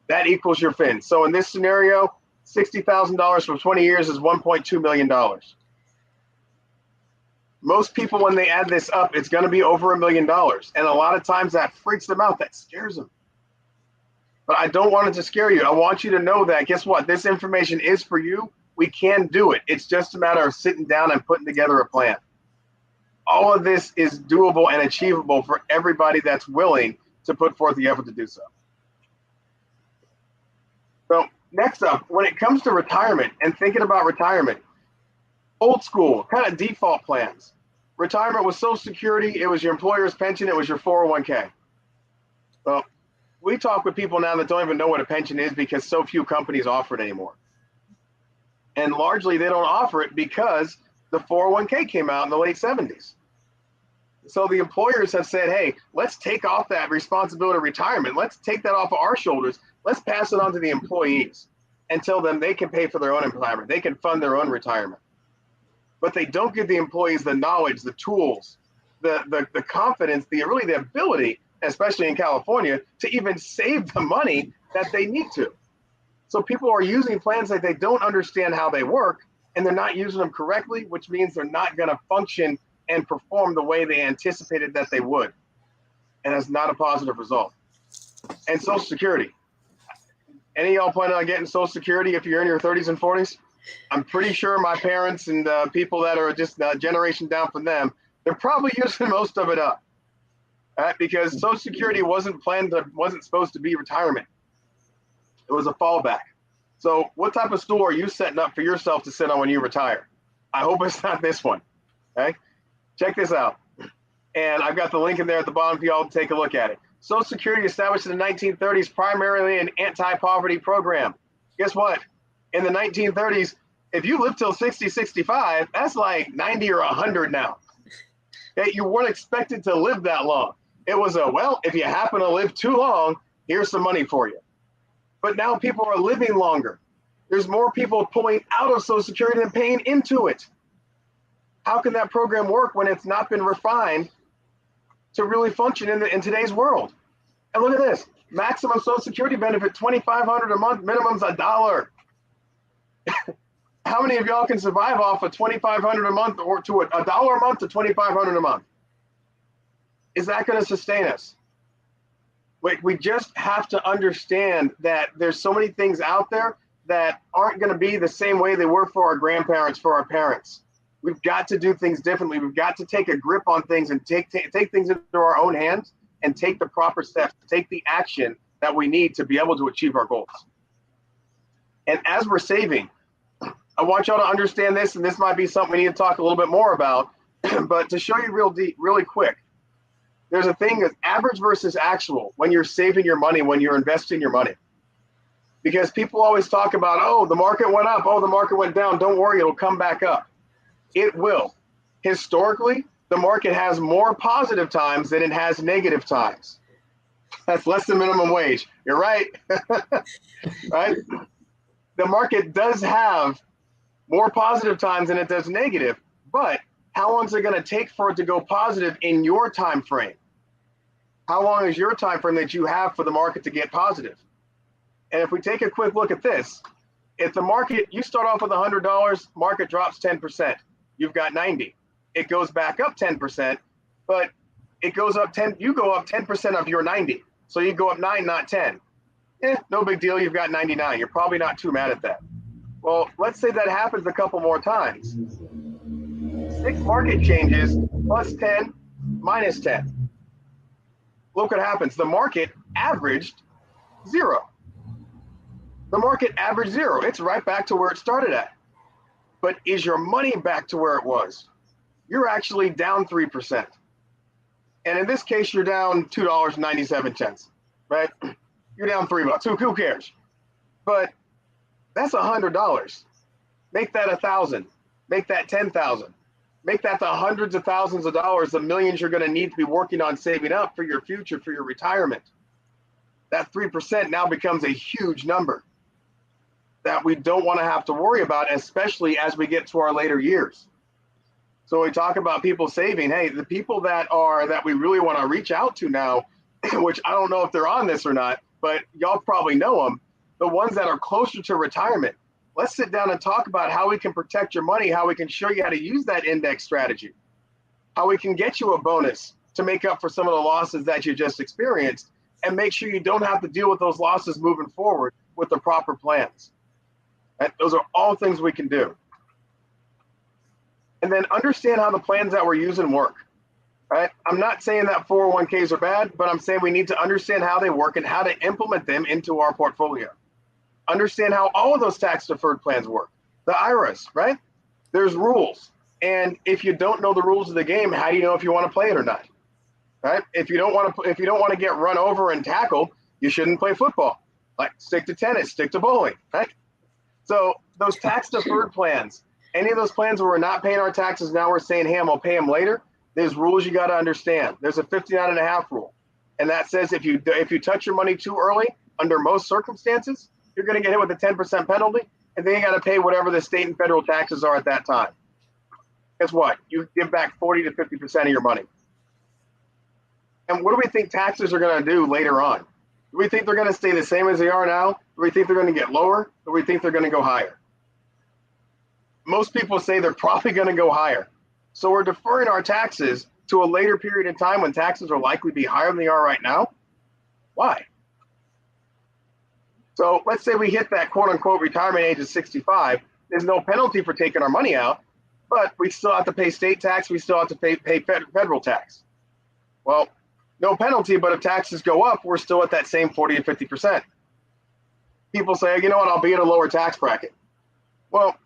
That equals your FIN. So in this scenario, $60,000 for 20 years is $1.2 million. Most people, when they add this up, it's going to be over $1 million. And a lot of times that freaks them out. That scares them. But I don't want it to scare you. I want you to know that, guess what? This information is for you. We can do it. It's just a matter of sitting down and putting together a plan. All of this is doable and achievable for everybody that's willing to put forth the effort to do so. So next up, when it comes to retirement and thinking about retirement, old school kind of default plans. Retirement was Social Security. It was your employer's pension. It was your 401k. Well, we talk with people now that don't even know what a pension is because so few companies offer it anymore. And largely they don't offer it because the 401k came out in the late 70s. So the employers have said, hey, let's take off that responsibility of retirement. Let's take that off of our shoulders. Let's pass it on to the employees and tell them they can pay for their own retirement. They can fund their own retirement. But they don't give the employees the knowledge, the tools, the confidence, the ability, especially in California, to even save the money that they need to. So people are using plans that they don't understand how they work, and they're not using them correctly, which means they're not going to function and perform the way they anticipated that they would. And that's not a positive result. And Social Security. Any of y'all planning on getting Social Security if you're in your 30s and 40s? I'm pretty sure my parents and people that are just a generation down from them, they're probably using most of it up. Right? Because Social Security wasn't supposed to be retirement. It was a fallback. So what type of stool are you setting up for yourself to sit on when you retire? I hope it's not this one. Okay? Check this out. And I've got the link in there at the bottom for y'all to take a look at it. Social Security established in the 1930s, primarily an anti-poverty program. Guess what? In the 1930s, if you live till 60, 65, that's like 90 or 100 now. Okay? You weren't expected to live that long. It was if you happen to live too long, here's some money for you. but now people are living longer. There's more people pulling out of Social Security than paying into it. How can that program work when it's not been refined to really function in today's world? And look at this, maximum Social Security benefit, $2,500 a month, minimum's $1. How many of y'all can survive off of $2,500 a month or to $1 a month to $2,500 a month? Is that going to sustain us? We just have to understand that there's so many things out there that aren't going to be the same way they were for our grandparents, for our parents. We've got to do things differently. We've got to take a grip on things and take things into our own hands and take the proper steps, take the action that we need to be able to achieve our goals. And as we're saving, I want y'all to understand this, and this might be something we need to talk a little bit more about, but to show you really quick, there's a thing that's average versus actual when you're saving your money, when you're investing your money. Because people always talk about, oh, the market went up, oh, the market went down. Don't worry, it'll come back up. It will. Historically, the market has more positive times than it has negative times. That's less than minimum wage. You're right. Right? The market does have more positive times than it does negative, but how long is it going to take for it to go positive in your time frame? How long is your time frame that you have for the market to get positive? And if we take a quick look at this, if the market, you start off with $100, market drops 10%, you've got 90. It goes back up 10%, but it goes up 10, you go up 10% of your 90. So you go up 9, not 10. No big deal, you've got 99. You're probably not too mad at that. Well, let's say that happens a couple more times. 6 market changes, plus 10, minus 10. Look what happens. The market averaged 0. The market averaged 0. It's right back to where it started at. But is your money back to where it was? You're actually down 3%. And in this case, you're down $2.97, right? You're down $3. Who cares? But that's $100. Make that 1,000. Make that 10,000. Make that the hundreds of thousands of dollars, the millions you're going to need to be working on saving up for your future, for your retirement. That 3% now becomes a huge number that we don't want to have to worry about, especially as we get to our later years. So we talk about people saving. Hey, the people that we really want to reach out to now, which I don't know if they're on this or not, but y'all probably know them, the ones that are closer to retirement. Let's sit down and talk about how we can protect your money, how we can show you how to use that index strategy, how we can get you a bonus to make up for some of the losses that you just experienced, and make sure you don't have to deal with those losses moving forward with the proper plans. And those are all things we can do. And then understand how the plans that we're using work. Right? I'm not saying that 401ks are bad, but I'm saying we need to understand how they work and how to implement them into our portfolio. Understand how all of those tax deferred plans work. The IRAs, right? There's rules. And if you don't know the rules of the game, how do you know if you want to play it or not? Right? If you don't want to get run over and tackled, you shouldn't play football. Like, stick to tennis, stick to bowling, right? So those tax deferred plans, any of those plans where we're not paying our taxes, now we're saying, hey, I'm gonna pay them later. There's rules you got to understand. There's a 59.5 rule. And that says if you touch your money too early, under most circumstances, you're going to get hit with a 10% penalty, and then you got to pay whatever the state and federal taxes are at that time. Guess what? You give back 40 to 50% of your money. And what do we think taxes are going to do later on? Do we think they're going to stay the same as they are now? Do we think they're going to get lower? Or do we think they're going to go higher? Most people say they're probably going to go higher. So we're deferring our taxes to a later period in time when taxes are likely to be higher than they are right now. Why? So let's say we hit that quote unquote retirement age of 65. There's no penalty for taking our money out, but we still have to pay state tax. We still have to pay federal tax. Well, no penalty, but if taxes go up, we're still at that same 40 to 50%. People say, you know what, I'll be at a lower tax bracket. Well,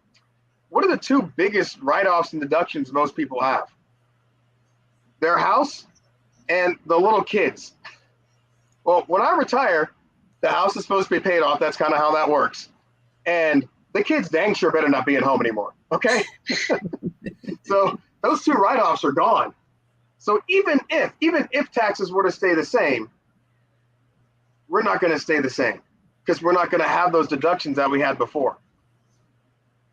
what are the 2 biggest write-offs and deductions most people have? Their house and the little kids. Well, when I retire, the house is supposed to be paid off. That's kind of how that works. And the kids dang sure better not be at home anymore. Okay? So those 2 write-offs are gone. So even if taxes were to stay the same, we're not going to stay the same. because we're not going to have those deductions that we had before.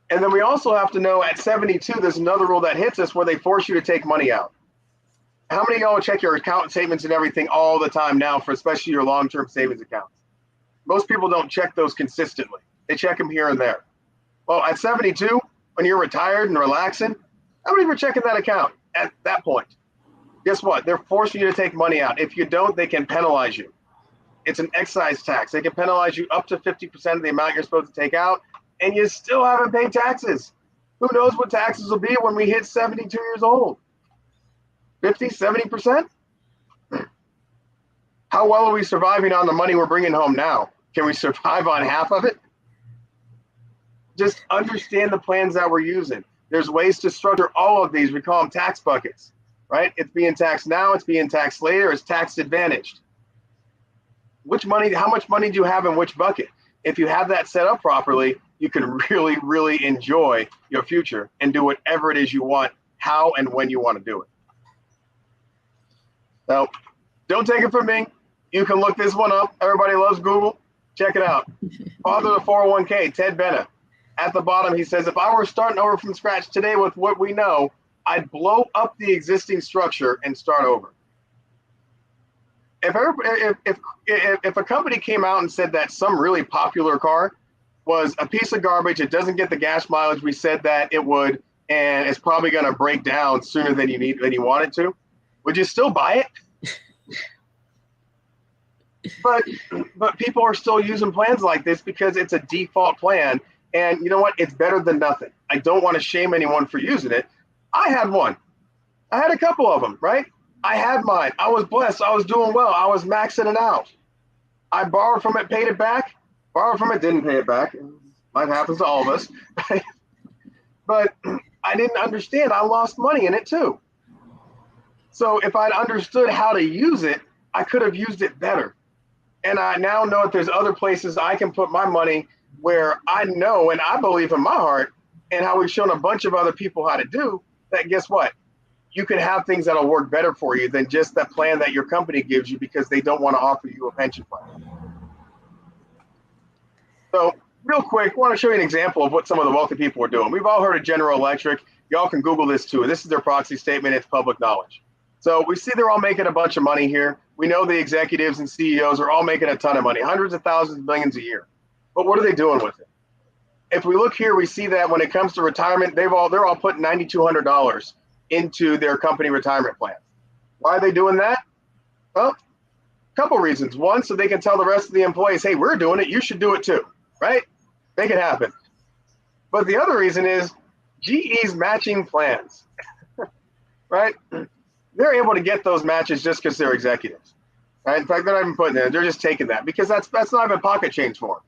And then we also have to know at 72, there's another rule that hits us where they force you to take money out. How many of y'all check your account statements and everything all the time now, for especially your long-term savings accounts? Most people don't check those consistently. They check them here and there. Well, at 72, when you're retired and relaxing, how many of you are checking that account at that point? Guess what? They're forcing you to take money out. If you don't, they can penalize you. It's an excise tax. They can penalize you up to 50% of the amount you're supposed to take out, and you still haven't paid taxes. Who knows what taxes will be when we hit 72 years old? 50, 70%? How well are we surviving on the money we're bringing home now? Can we survive on half of it? Just understand the plans that we're using. There's ways to structure all of these. We call them tax buckets, right? It's being taxed now, it's being taxed later, it's tax advantaged. How much money do you have in which bucket? If you have that set up properly, you can really, really enjoy your future and do whatever it is you want, how and when you want to do it. So don't take it from me. You can look this one up. Everybody loves Google. Check it out. Father of the 401k, Ted Bennett. At the bottom, he says, if I were starting over from scratch today with what we know, I'd blow up the existing structure and start over. If a company came out and said that some really popular car was a piece of garbage, it doesn't get the gas mileage we said that it would, and it's probably going to break down sooner than you want it to, would you still buy it? But people are still using plans like this because it's a default plan. And you know what? It's better than nothing. I don't want to shame anyone for using it. I had one. I had a couple of them, right? I had mine. I was blessed. I was doing well. I was maxing it out. I borrowed from it, paid it back. Borrowed from it, didn't pay it back. That happens to all of us. But I didn't understand. I lost money in it too. So if I'd understood how to use it, I could have used it better. And I now know that there's other places I can put my money where I know and I believe in my heart, and how we've shown a bunch of other people how to do that. Guess what? You can have things that'll work better for you than just that plan that your company gives you because they don't want to offer you a pension plan. So real quick, I want to show you an example of what some of the wealthy people are doing. We've all heard of General Electric. Y'all can Google this too. This is their proxy statement. It's public knowledge. So we see they're all making a bunch of money here. We know the executives and CEOs are all making a ton of money, hundreds of thousands, millions a year. But what are they doing with it? If we look here, we see that when it comes to retirement, they're all putting $9,200 into their company retirement plan. Why are they doing that? Well, a couple reasons. One, so they can tell the rest of the employees, hey, we're doing it, you should do it too, right? Make it happen. But the other reason is GE's matching plans, right? They're able to get those matches just because they're executives, right? In fact, they're not even putting it in. They're just taking that because that's not even pocket change for them.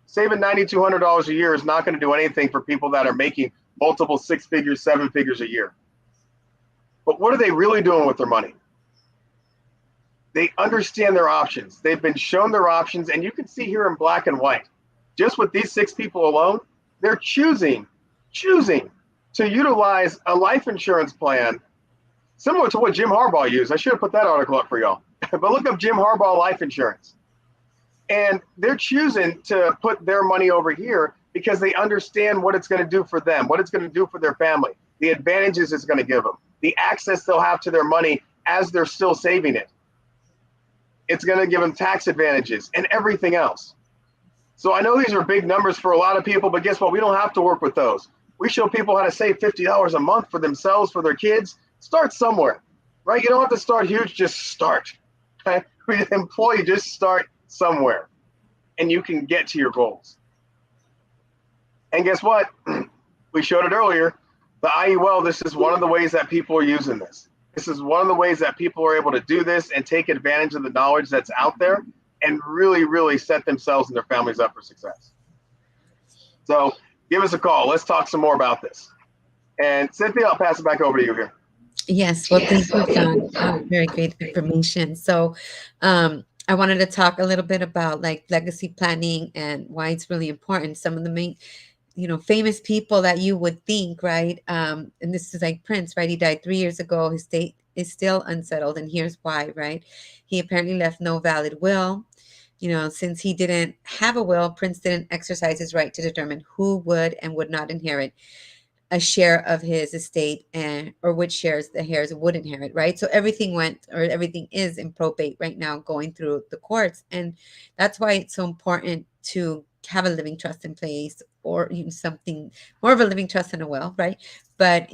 Saving $9,200 a year is not going to do anything for people that are making multiple 6 figures, 7 figures a year. But what are they really doing with their money? They understand their options. They've been shown their options, and you can see here in black and white, just with these 6 people alone, they're choosing to utilize a life insurance plan similar to what Jim Harbaugh used. I should have put that article up for y'all. But look up Jim Harbaugh life insurance. And they're choosing to put their money over here because they understand what it's going to do for them, what it's going to do for their family, the advantages it's going to give them, the access they'll have to their money as they're still saving it. It's going to give them tax advantages and everything else. So I know these are big numbers for a lot of people, but guess what? We don't have to work with those. We show people how to save $50 a month for themselves, for their kids. Start somewhere, right? You don't have to start huge, just start. Okay? Employee, just start somewhere, and you can get to your goals. And guess what? We showed it earlier. The IUL, this is one of the ways that people are using this. This is one of the ways that people are able to do this and take advantage of the knowledge that's out there and really, really set themselves and their families up for success. So give us a call. Let's talk some more about this. And Cynthia, I'll pass it back over to you here. Yes, well, thank you, John. Very great information. So I wanted to talk a little bit about like legacy planning and why it's really important. Some of the main, famous people that you would think, right? And this is like Prince, right? He died 3 years ago. His state is still unsettled. And here's why, right? He apparently left no valid will, since he didn't have a will, Prince didn't exercise his right to determine who would and would not inherit a share of his estate, and or which shares the heirs would inherit, right? So everything is in probate right now, going through the courts. And that's why it's so important to have a living trust in place, or even something more of a living trust than a will, right? But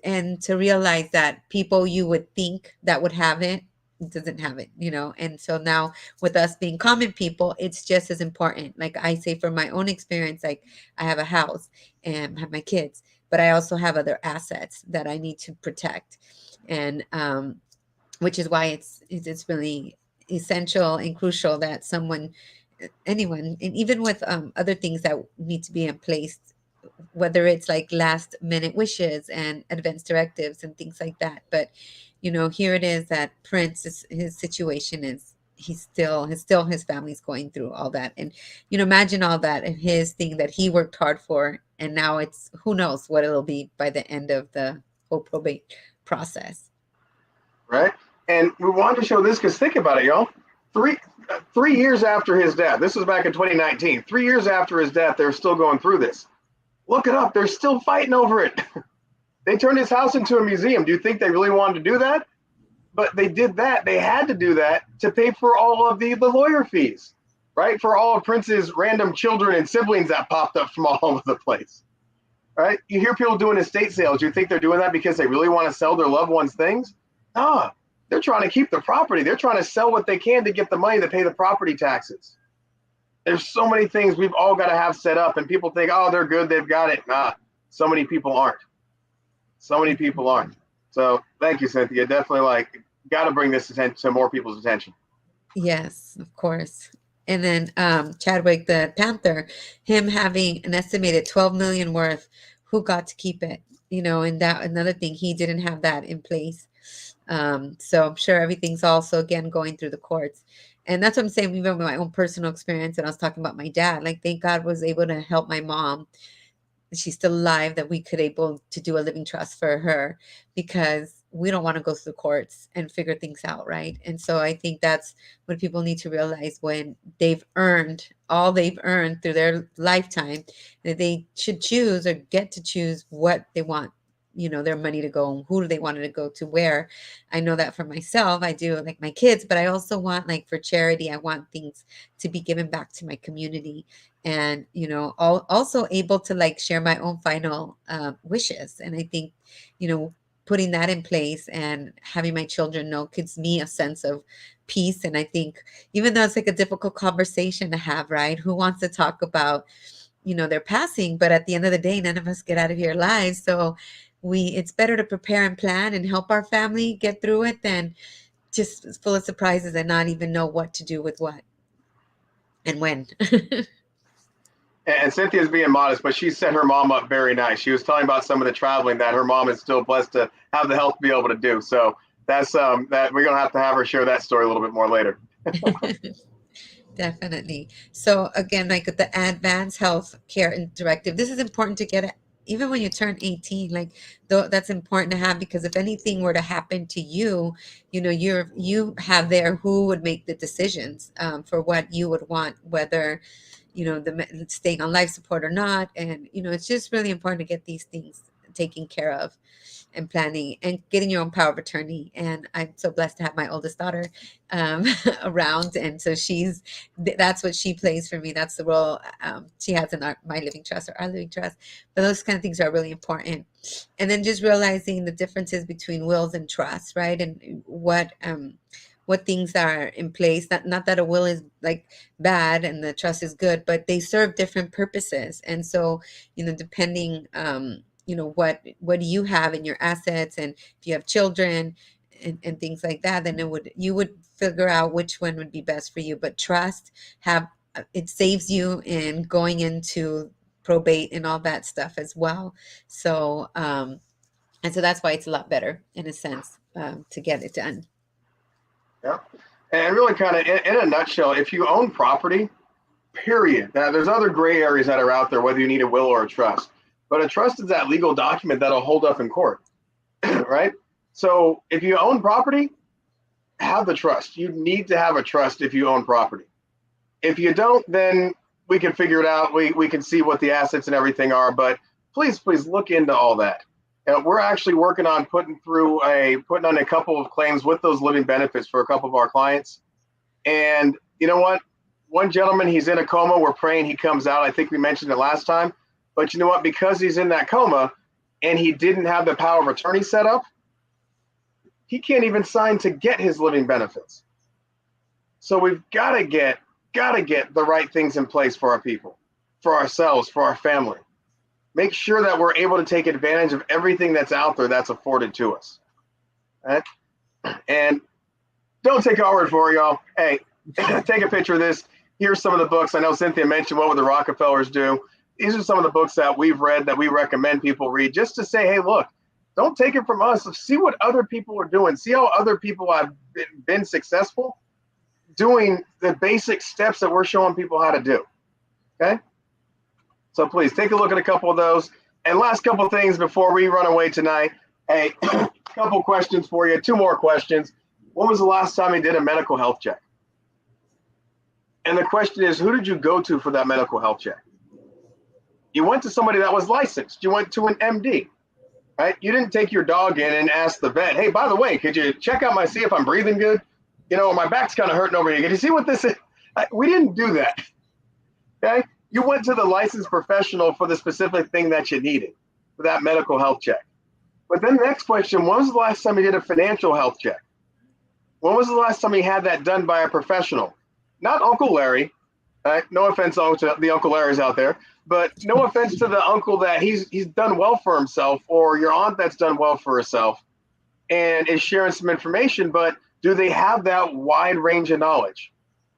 and to realize that people you would think that would have it doesn't have it, and so now with us being common people, it's just as important. Like I say, from my own experience, like I have a house and have my kids, but I also have other assets that I need to protect. And which is why it's really essential and crucial that anyone, and even with other things that need to be in place, whether it's like last minute wishes and advance directives and things like that. But here it is that Prince his situation is, his family's going through all that. And imagine all that, and his thing that he worked hard for, and now it's, who knows what it'll be by the end of the whole probate process. Right. And we wanted to show this because think about it, y'all. 3 years after his death, this was back in 2019. 3 years after his death, they're still going through this. Look it up. They're still fighting over it. They turned his house into a museum. Do you think they really wanted to do that? But they did that. They had to do that to pay for all of the lawyer fees, right? For all of Prince's random children and siblings that popped up from all over the place, right? You hear people doing estate sales. Do you think they're doing that because they really want to sell their loved ones things? No, they're trying to keep the property. They're trying to sell what they can to get the money to pay the property taxes. There's so many things we've all got to have set up, and people think, oh, they're good, they've got it. Nah, so many people aren't. So many people aren't. So thank you, Cynthia. Definitely got to bring this to more people's attention. Yes, of course. And then Chadwick the Panther, him having an estimated 12 million worth, who got to keep it? And that another thing, he didn't have that in place. So I'm sure everything's also again going through the courts. And that's what I'm saying, even with my own personal experience. And I was talking about my dad, like thank God was able to help my mom. She's still alive, that we could able to do a living trust for her, because we don't want to go through the courts and figure things out, right? And so I think that's what people need to realize, when they've earned all they've earned through their lifetime, that they should choose or get to choose what they want their money to go, and who do they want it to go to, where. I know that for myself, I do, like my kids, but I also want, like for charity, I want things to be given back to my community. And also able to like share my own final wishes. And I think putting that in place and having my children know gives me a sense of peace. And I think, even though it's like a difficult conversation to have, right, who wants to talk about their passing, but at the end of the day, none of us get out of here alive. So it's better to prepare and plan and help our family get through it than just full of surprises and not even know what to do with what and when. And Cynthia's being modest, but she set her mom up very nice. She was telling about some of the traveling that her mom is still blessed to have the health to be able to do. So that's that we're gonna have to have her share that story a little bit more later. Definitely. So again, like the advanced health care directive, this is important to get even when you turn 18. Like that's important to have, because if anything were to happen to you, you have there who would make the decisions for what you would want, whether the staying on life support or not. And it's just really important to get these things taken care of, and planning and getting your own power of attorney. And I'm so blessed to have my oldest daughter around. And so that's what she plays for me. That's the role she has in my living trust, or our living trust. But those kind of things are really important. And then just realizing the differences between wills and trusts, right? And what things are in place. Not that a will is like bad and the trust is good, but they serve different purposes. And so, depending, what do you have in your assets, and if you have children and things like that, then you would figure out which one would be best for you. But trust it saves you in going into probate and all that stuff as well. So, and so that's why it's a lot better in a sense to get it done. Yeah. And really kind of in a nutshell, if you own property, period. Now there's other gray areas that are out there, whether you need a will or a trust, but a trust is that legal document that'll hold up in court, right? So if you own property, have the trust. You need to have a trust if you own property. If you don't, then we can figure it out. We can see what the assets and everything are, but please look into all that. We're actually working on putting on a couple of claims with those living benefits for a couple of our clients. And you know what? One gentleman, he's in a coma. We're praying he comes out. I think we mentioned it last time. But you know what? Because he's in that coma and he didn't have the power of attorney set up, he can't even sign to get his living benefits. So we've got to get the right things in place for our people, for ourselves, for our family. Make sure that we're able to take advantage of everything that's out there that's afforded to us. Right? And don't take our word for it, y'all. Hey, take a picture of this. Here's some of the books. I know Cynthia mentioned What Would the Rockefellers Do? These are some of the books that we've read that we recommend people read just to say, hey, look, don't take it from us. See what other people are doing. See how other people have been successful doing the basic steps that we're showing people how to do. Okay? So please take a look at a couple of those. And last couple of things before we run away tonight. Hey, a couple questions for you. 2 more questions. When was the last time you did a medical health check? And the question is, who did you go to for that medical health check? You went to somebody that was licensed. You went to an MD, right? You didn't take your dog in and ask the vet, hey, by the way, could you check out see if I'm breathing good? You know, my back's kind of hurting over here. Can you see what this is? We didn't do that, okay? You went to the licensed professional for the specific thing that you needed for that medical health check. But then the next question, when was the last time you did a financial health check? When was the last time you had that done by a professional? Not Uncle Larry. No offense to the Uncle Larrys out there, but no offense to the uncle that he's done well for himself, or your aunt that's done well for herself and is sharing some information, but do they have that wide range of knowledge?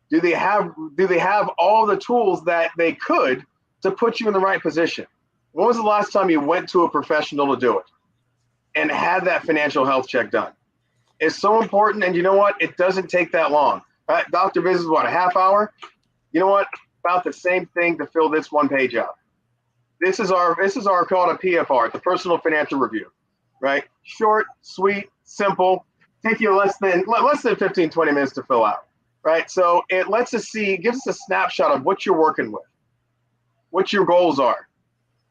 Do they have all the tools that they could to put you in the right position? When was the last time you went to a professional to do it and had that financial health check done? It's so important, and you know what? It doesn't take that long. Right? Doctor visits, what, a half hour? You know what? About the same thing to fill this one page out. This is our called a PFR, the Personal Financial Review, right? Short, sweet, simple, take you less than 15, 20 minutes to fill out, right? So it lets us see, gives us a snapshot of what you're working with, what your goals are.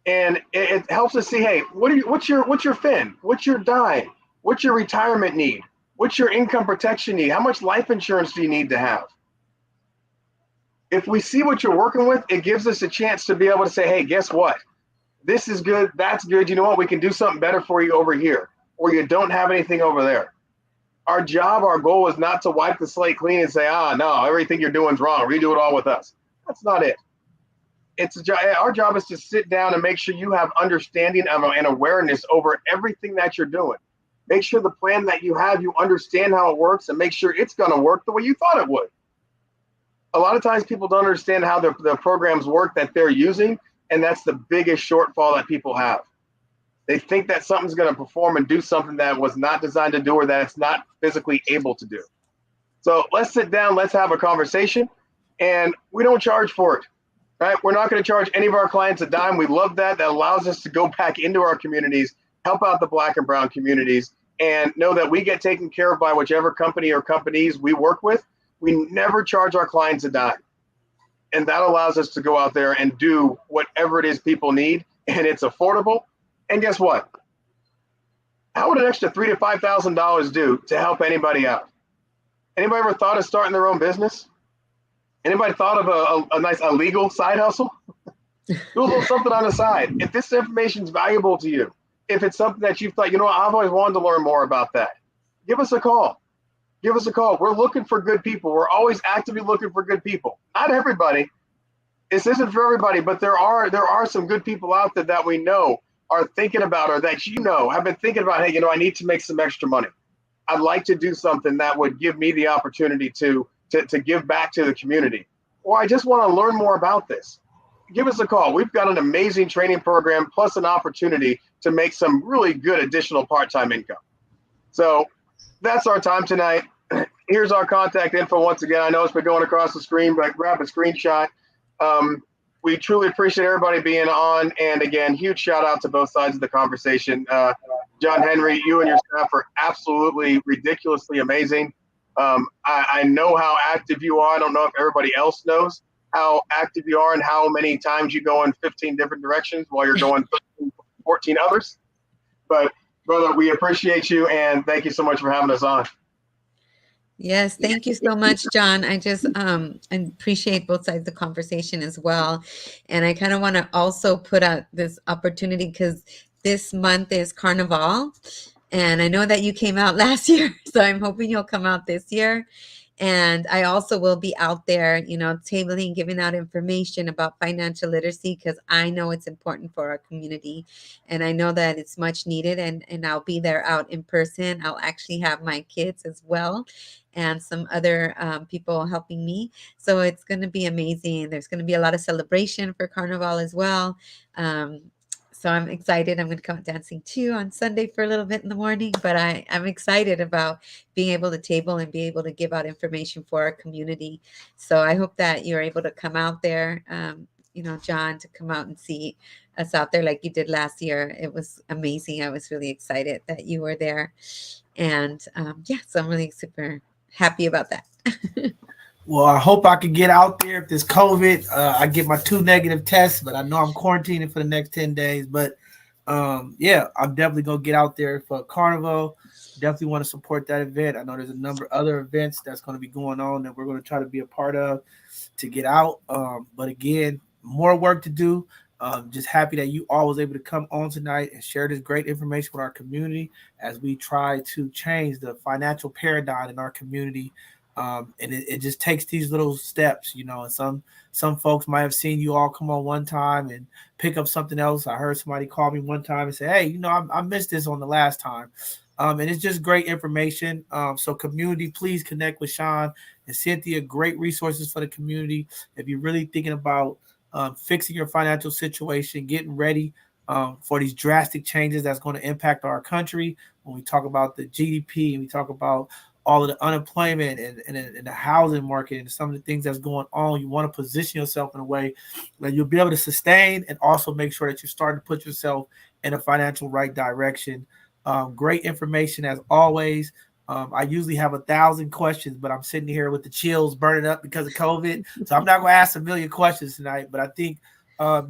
And it helps us see, hey, what's your fin? What's your dime? What's your retirement need? What's your income protection need? How much life insurance do you need to have? If we see what you're working with, it gives us a chance to be able to say, hey, guess what? This is good. That's good. You know what? We can do something better for you over here, or you don't have anything over there. Our goal is not to wipe the slate clean and say, no, everything you're doing is wrong. Redo it all with us. That's not it. Our job is to sit down and make sure you have understanding of and awareness over everything that you're doing. Make sure the plan that you have, you understand how it works, and make sure it's going to work the way you thought it would. A lot of times people don't understand how the programs work that they're using, and that's the biggest shortfall that people have. They think that something's going to perform and do something that was not designed to do, or that it's not physically able to do. So let's sit down, let's have a conversation, and we don't charge for it, right? We're not going to charge any of our clients a dime. We love that. That allows us to go back into our communities, help out the Black and brown communities, and know that we get taken care of by whichever company or companies we work with. We never charge our clients a dime. And that allows us to go out there and do whatever it is people need, and it's affordable. And guess what? How would an extra $3,000 to $5,000 do to help anybody out? Anybody ever thought of starting their own business? Anybody thought of a nice legal side hustle? Do a little something on the side. If this information is valuable to you, if it's something that you've thought, I've always wanted to learn more about that, give us a call. Give us a call. We're looking for good people. We're always actively looking for good people. Not everybody. This isn't for everybody, but there are some good people out there that we know are thinking about, or that have been thinking about, hey, I need to make some extra money. I'd like to do something that would give me the opportunity to give back to the community. Or I just want to learn more about this. Give us a call. We've got an amazing training program plus an opportunity to make some really good additional part-time income. So that's our time tonight. Here's our contact info once again. I know it's been going across the screen, but grab a screenshot. We truly appreciate everybody being on. And again, huge shout out to both sides of the conversation. John Henry, you and your staff are absolutely ridiculously amazing. I know how active you are. I don't know if everybody else knows how active you are and how many times you go in 15 different directions while you're going 13, 14 others. But brother, we appreciate you and thank you so much for having us on. Yes, thank you so much, John. I just I appreciate both sides of the conversation as well. And I kind of want to also put out this opportunity because this month is Carnival. And I know that you came out last year, so I'm hoping you'll come out this year. And I also will be out there, tabling, giving out information about financial literacy because I know it's important for our community. And I know that it's much needed. And I'll be there out in person. I'll actually have my kids as well and some other people helping me. So it's going to be amazing. There's going to be a lot of celebration for Carnival as well. Um, so I'm excited. I'm going to come out dancing too on Sunday for a little bit in the morning. But I'm excited about being able to table and be able to give out information for our community. So I hope that you're able to come out there, John, to come out and see us out there like you did last year. It was amazing. I was really excited that you were there. And so I'm really super happy about that. Well, I hope I can get out there if this COVID. I get my 2 negative tests, but I know I'm quarantining for the next 10 days. But I'm definitely going to get out there for Carnival. Definitely want to support that event. I know there's a number of other events that's going to be going on that we're going to try to be a part of to get out. But again, more work to do. Just happy that you all was able to come on tonight and share this great information with our community as we try to change the financial paradigm in our community. And it just takes these little steps, and some folks might have seen you all come on one time and pick up something else. I heard somebody call me one time and say, hey, I missed this on the last time. And it's just great information. So community, please connect with Sean and Cynthia. Great resources for the community. If you're really thinking about fixing your financial situation, getting ready for these drastic changes that's going to impact our country. When we talk about the GDP and we talk about all of the unemployment and the housing market and some of the things that's going on, you want to position yourself in a way that you'll be able to sustain and also make sure that you're starting to put yourself in a financial right direction. Great information as always. I usually have 1,000 questions, but I'm sitting here with the chills burning up because of COVID. So I'm not going to ask a million questions tonight, but I think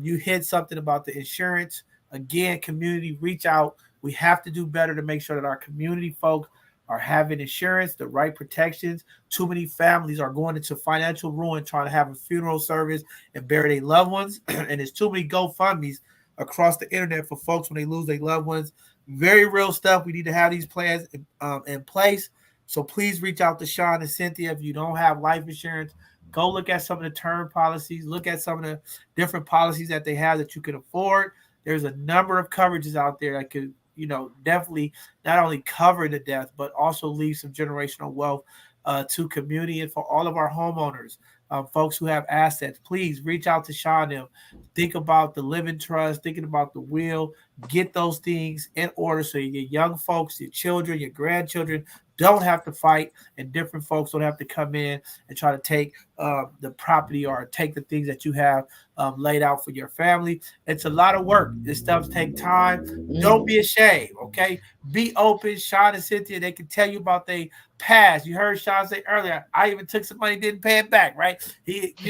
you hit something about the insurance. Again, community, reach out. We have to do better to make sure that our community folks are having insurance, the right protections. Too many families are going into financial ruin trying to have a funeral service and bury their loved ones. And there's too many GoFundMes across the internet for folks when they lose their loved ones. Very real stuff. We need to have these plans in place. So please reach out to Sean and Cynthia. If you don't have life insurance, go look at some of the term policies. Look at some of the different policies that they have that you can afford. There's a number of coverages out there that could, definitely not only cover the death, but also leave some generational wealth to community and for all of our homeowners, folks who have assets. Please reach out to Sean. Them. Think about the living trust, thinking about the will. Get those things in order so your young folks, your children, your grandchildren don't have to fight, and different folks don't have to come in and try to take the property or take the things that you have laid out for your family. It's a lot of work. This stuff takes time. Don't be ashamed, okay? Be open. Sean and Cynthia, they can tell you about their past. You heard Sean say earlier, I even took some money, didn't pay it back, right? It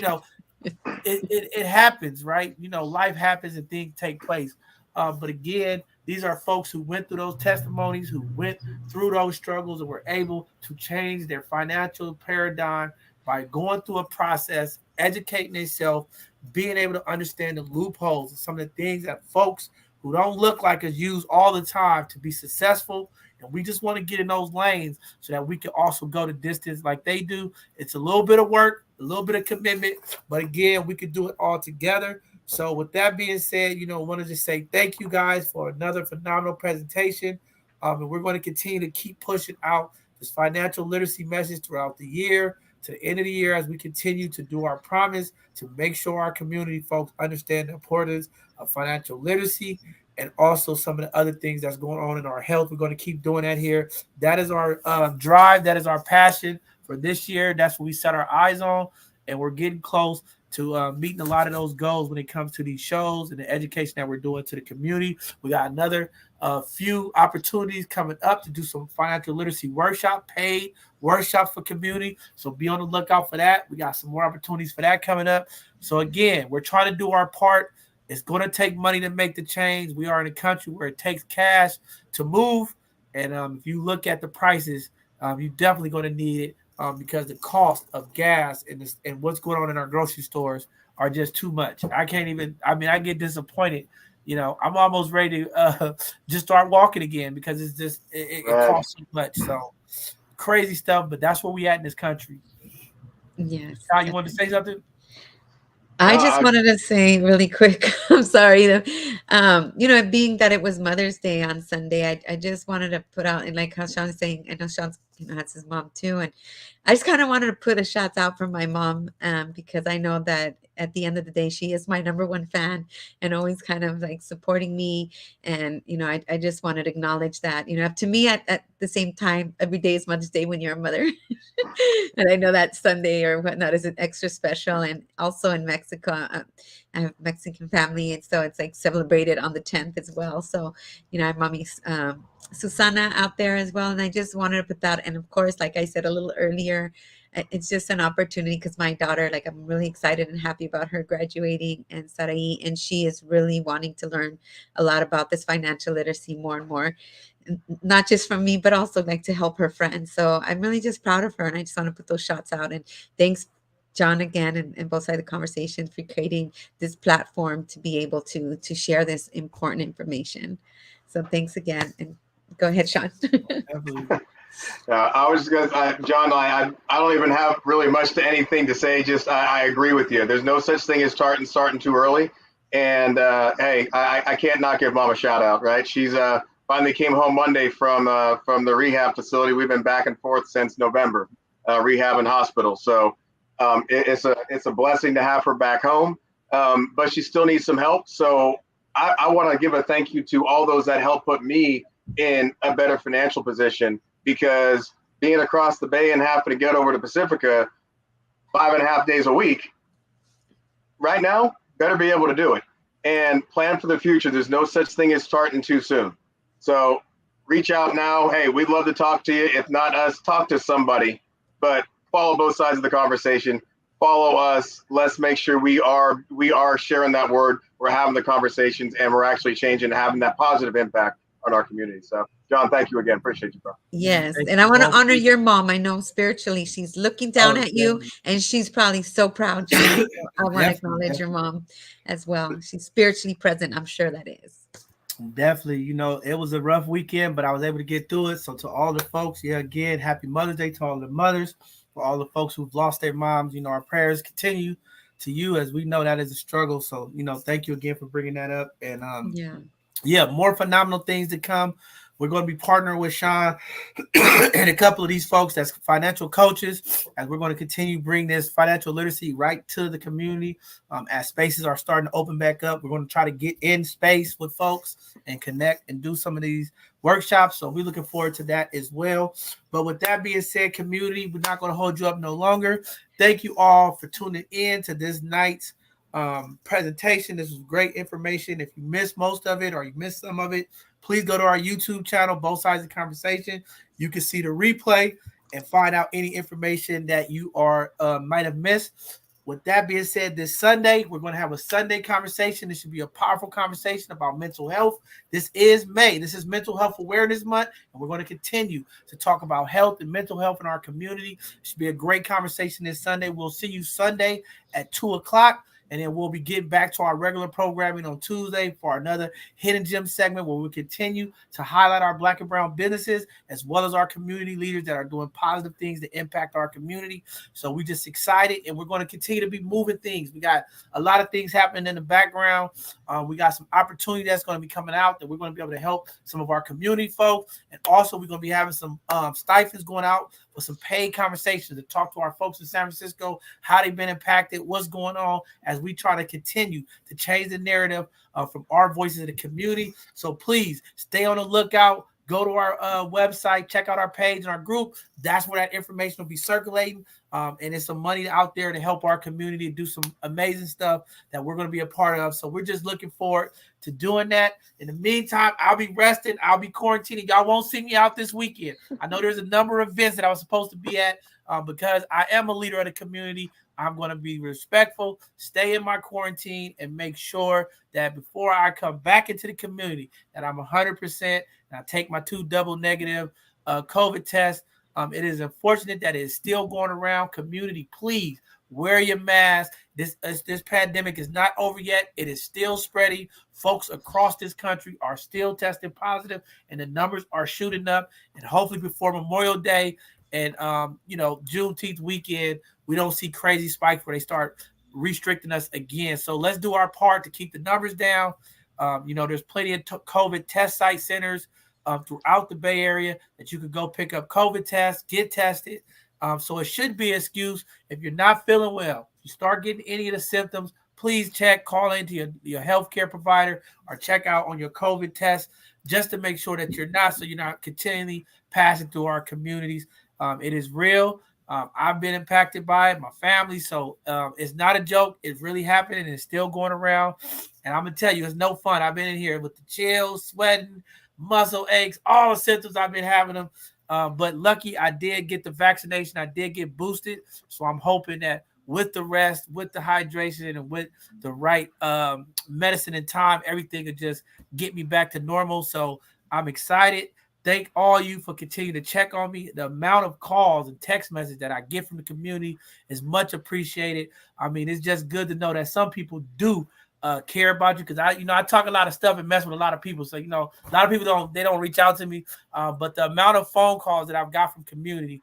happens, right? Life happens and things take place. But again, these are folks who went through those testimonies, who went through those struggles and were able to change their financial paradigm by going through a process, educating themselves, being able to understand the loopholes and some of the things that folks who don't look like us use all the time to be successful. And we just want to get in those lanes so that we can also go the distance like they do. It's a little bit of work, a little bit of commitment, but again, we can do it all together. So with that being said, I want to just say thank you guys for another phenomenal presentation. And we're going to continue to keep pushing out this financial literacy message throughout the year to the end of the year as we continue to do our promise to make sure our community folks understand the importance of financial literacy and also some of the other things that's going on in our health. We're going to keep doing that here. That is our drive. That is our passion for this year. That's what we set our eyes on, and we're getting close. to meeting a lot of those goals when it comes to these shows and the education that we're doing to the community. We got another few opportunities coming up to do some financial literacy paid workshops for community. So be on the lookout for that. We got some more opportunities for that coming up. So again, we're trying to do our part. It's going to take money to make the change. We are in a country where it takes cash to move. And if you look at the prices, you're definitely going to need it. Because the cost of gas and what's going on in our grocery stores are just too much. I get disappointed. I'm almost ready to just start walking again because it's just it costs so much. So crazy stuff, but that's where we at in this country. Yes. Now, you want to say something? I just wanted to say really quick, I'm sorry, being that it was Mother's Day on Sunday, I just wanted to put out, and like how Sean's saying, I know Sean's has his mom too, and I just kind of wanted to put a shout out for my mom, because I know that at the end of the day, she is my number one fan and always kind of like supporting me. And, I just wanted to acknowledge that, to me at the same time, every day is Mother's Day when you're a mother. And I know that Sunday or whatnot is an extra special. And also in Mexico, I have Mexican family. And so it's like celebrated on the 10th as well. So, I have mommy Susana out there as well. And I just wanted to put that. And of course, like I said a little earlier, it's just an opportunity because my daughter, like I'm really excited and happy about her graduating in Sarai. And she is really wanting to learn a lot about this financial literacy more and more. Not just from me, but also like to help her friends. So I'm really just proud of her. And I just want to put those shots out. And thanks, John, again, and both sides of the conversation for creating this platform to be able to share this important information. So thanks again. And go ahead, Sean. I was just gonna, John. I don't even have really much to anything to say. Just I agree with you. There's no such thing as starting too early. And hey, I can't not give Mom a shout out. Right? She's finally came home Monday from the rehab facility. We've been back and forth since November, rehab and hospital. So it's a blessing to have her back home. But she still needs some help. So I want to give a thank you to all those that helped put me in a better financial position, because being across the bay and having to get over to Pacifica 5.5 days a week right now, better be able to do it and plan for the future. There's no such thing as starting too soon. So reach out now. Hey, we'd love to talk to you. If not us, talk to somebody, but follow both sides of the conversation. Follow us. Let's make sure we are sharing that word. We're having the conversations and we're actually changing and having that positive impact on our community. So John, thank you again. Appreciate you, bro. Yes. And I want to honor your mom. I know spiritually she's looking down at you and she's probably so proud, John. So I want to acknowledge your mom as well. She's spiritually present. I'm sure that is. Definitely. It was a rough weekend, but I was able to get through it. So to all the folks, again, happy Mother's Day to all the mothers. For all the folks who've lost their moms, our prayers continue to you, as we know that is a struggle. So, thank you again for bringing that up. And more phenomenal things to come. We're going to be partnering with Sean and a couple of these folks that's financial coaches, as we're going to continue to bring this financial literacy right to the community. As spaces are starting to open back up, we're going to try to get in space with folks and connect and do some of these workshops. So we're looking forward to that as well. But with that being said, community, we're not going to hold you up no longer. Thank you all for tuning in to this night's presentation. This was great information. If you missed most of it or you missed some of it, please go to our YouTube channel, Both Sides of the Conversation. You can see the replay and find out any information that you might have missed. With that being said, this Sunday, we're going to have a Sunday conversation. This should be a powerful conversation about mental health. This is May. This is Mental Health Awareness Month, and we're going to continue to talk about health and mental health in our community. It should be a great conversation this Sunday. We'll see you Sunday at 2 o'clock. And then we'll be getting back to our regular programming on Tuesday for another Hidden Gem segment, where we continue to highlight our Black and brown businesses, as well as our community leaders that are doing positive things to impact our community. So we're just excited, and we're going to continue to be moving things. We got a lot of things happening in the background. We got some opportunity that's going to be coming out that we're going to be able to help some of our community folks. And also we're going to be having some stipends going out for some paid conversations to talk to our folks in San Francisco, how they've been impacted, what's going on, as we try to continue to change the narrative from our voices in the community. So please stay on the lookout. go to our website, check out our page and our group. That's where that information will be circulating. And it's some money out there to help our community do some amazing stuff that we're going to be a part of. So we're just looking forward to doing that. In the meantime, I'll be resting. I'll be quarantining. Y'all won't see me out this weekend. I know there's a number of events that I was supposed to be at because I am a leader of the community. I'm going to be respectful, stay in my quarantine, and make sure that before I come back into the community that I'm 100% and I take my 2 double negative COVID tests. It is unfortunate that it is still going around. Community, please wear your mask. This pandemic is not over yet. It is still spreading. Folks across this country are still testing positive, and the numbers are shooting up. And hopefully before Memorial Day and Juneteenth weekend, we don't see crazy spikes where they start restricting us again. So let's do our part to keep the numbers down. There's plenty of COVID test site centers throughout the Bay Area that you could go pick up COVID tests, get tested. So it should be an excuse if you're not feeling well, you start getting any of the symptoms, please call into your healthcare provider or check out on your COVID test just to make sure that you're not continually passing through our communities. It is real. I've been impacted by it, my family. So it's not a joke. It's really happening and it's still going around. And I'm going to tell you, it's no fun. I've been in here with the chills, sweating, muscle aches, all the symptoms. I've been having them. But lucky I did get the vaccination. I did get boosted. So I'm hoping that with the rest, with the hydration, and with the right medicine and time, everything will just get me back to normal. So I'm excited. Thank all you for continuing to check on me. The amount of calls and text messages that I get from the community is much appreciated. I mean, it's just good to know that some people do care about you, because I talk a lot of stuff and mess with a lot of people. So, a lot of people don't reach out to me. But the amount of phone calls that I've got from community,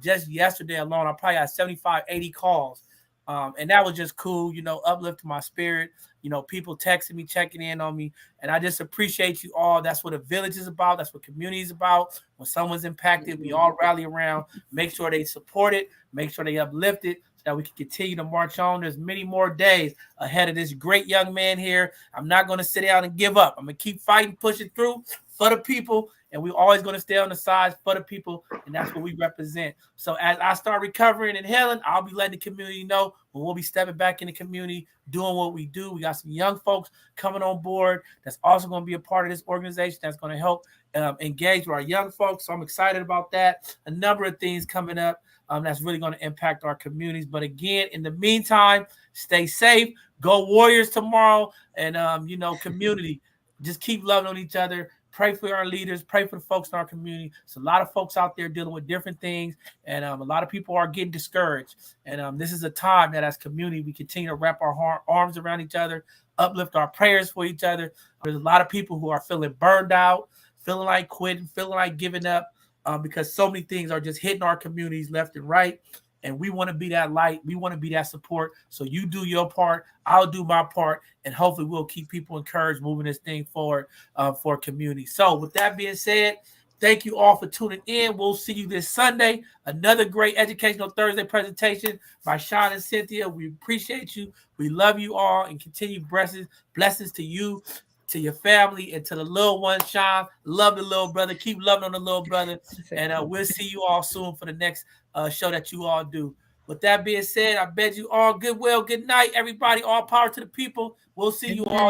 just yesterday alone, I probably had 75, 80 calls. And that was just cool, uplifting my spirit, people texting me, checking in on me. And I just appreciate you all. That's what a village is about. That's what community is about. When someone's impacted, we all rally around, make sure they support it, make sure they uplift it, so that we can continue to march on. There's many more days ahead of this great young man here. I'm not going to sit down and give up. I'm going to keep fighting, pushing through for the people. And we're always going to stay on the sides for the people. And that's what we represent. So as I start recovering and healing, I'll be letting the community know when we'll be stepping back in the community, doing what we do. We got some young folks coming on board that's also going to be a part of this organization that's going to help engage with our young folks. So I'm excited about that. A number of things coming up that's really going to impact our communities. But again, in the meantime, stay safe. Go Warriors tomorrow. And, community, just keep loving on each other. Pray for our leaders. Pray for the folks in our community. There's a lot of folks out there dealing with different things, and a lot of people are getting discouraged. And this is a time that, as community, we continue to wrap our arms around each other, uplift our prayers for each other. There's a lot of people who are feeling burned out, feeling like quitting, feeling like giving up, because so many things are just hitting our communities left and right. And we want to be that light. We want to be that support. So you do your part. I'll do my part. And hopefully we'll keep people encouraged moving this thing forward for community. So with that being said, thank you all for tuning in. We'll see you this Sunday. Another great Educational Thursday presentation by Sean and Cynthia. We appreciate you. We love you all, and continue blessings to you, to your family, and to the little one, Sean. Love the little brother. Keep loving on the little brother. And we'll see you all soon for the next show that you all do. With that being said, I bid you all goodwill. Good night, everybody. All power to the people. We'll see you all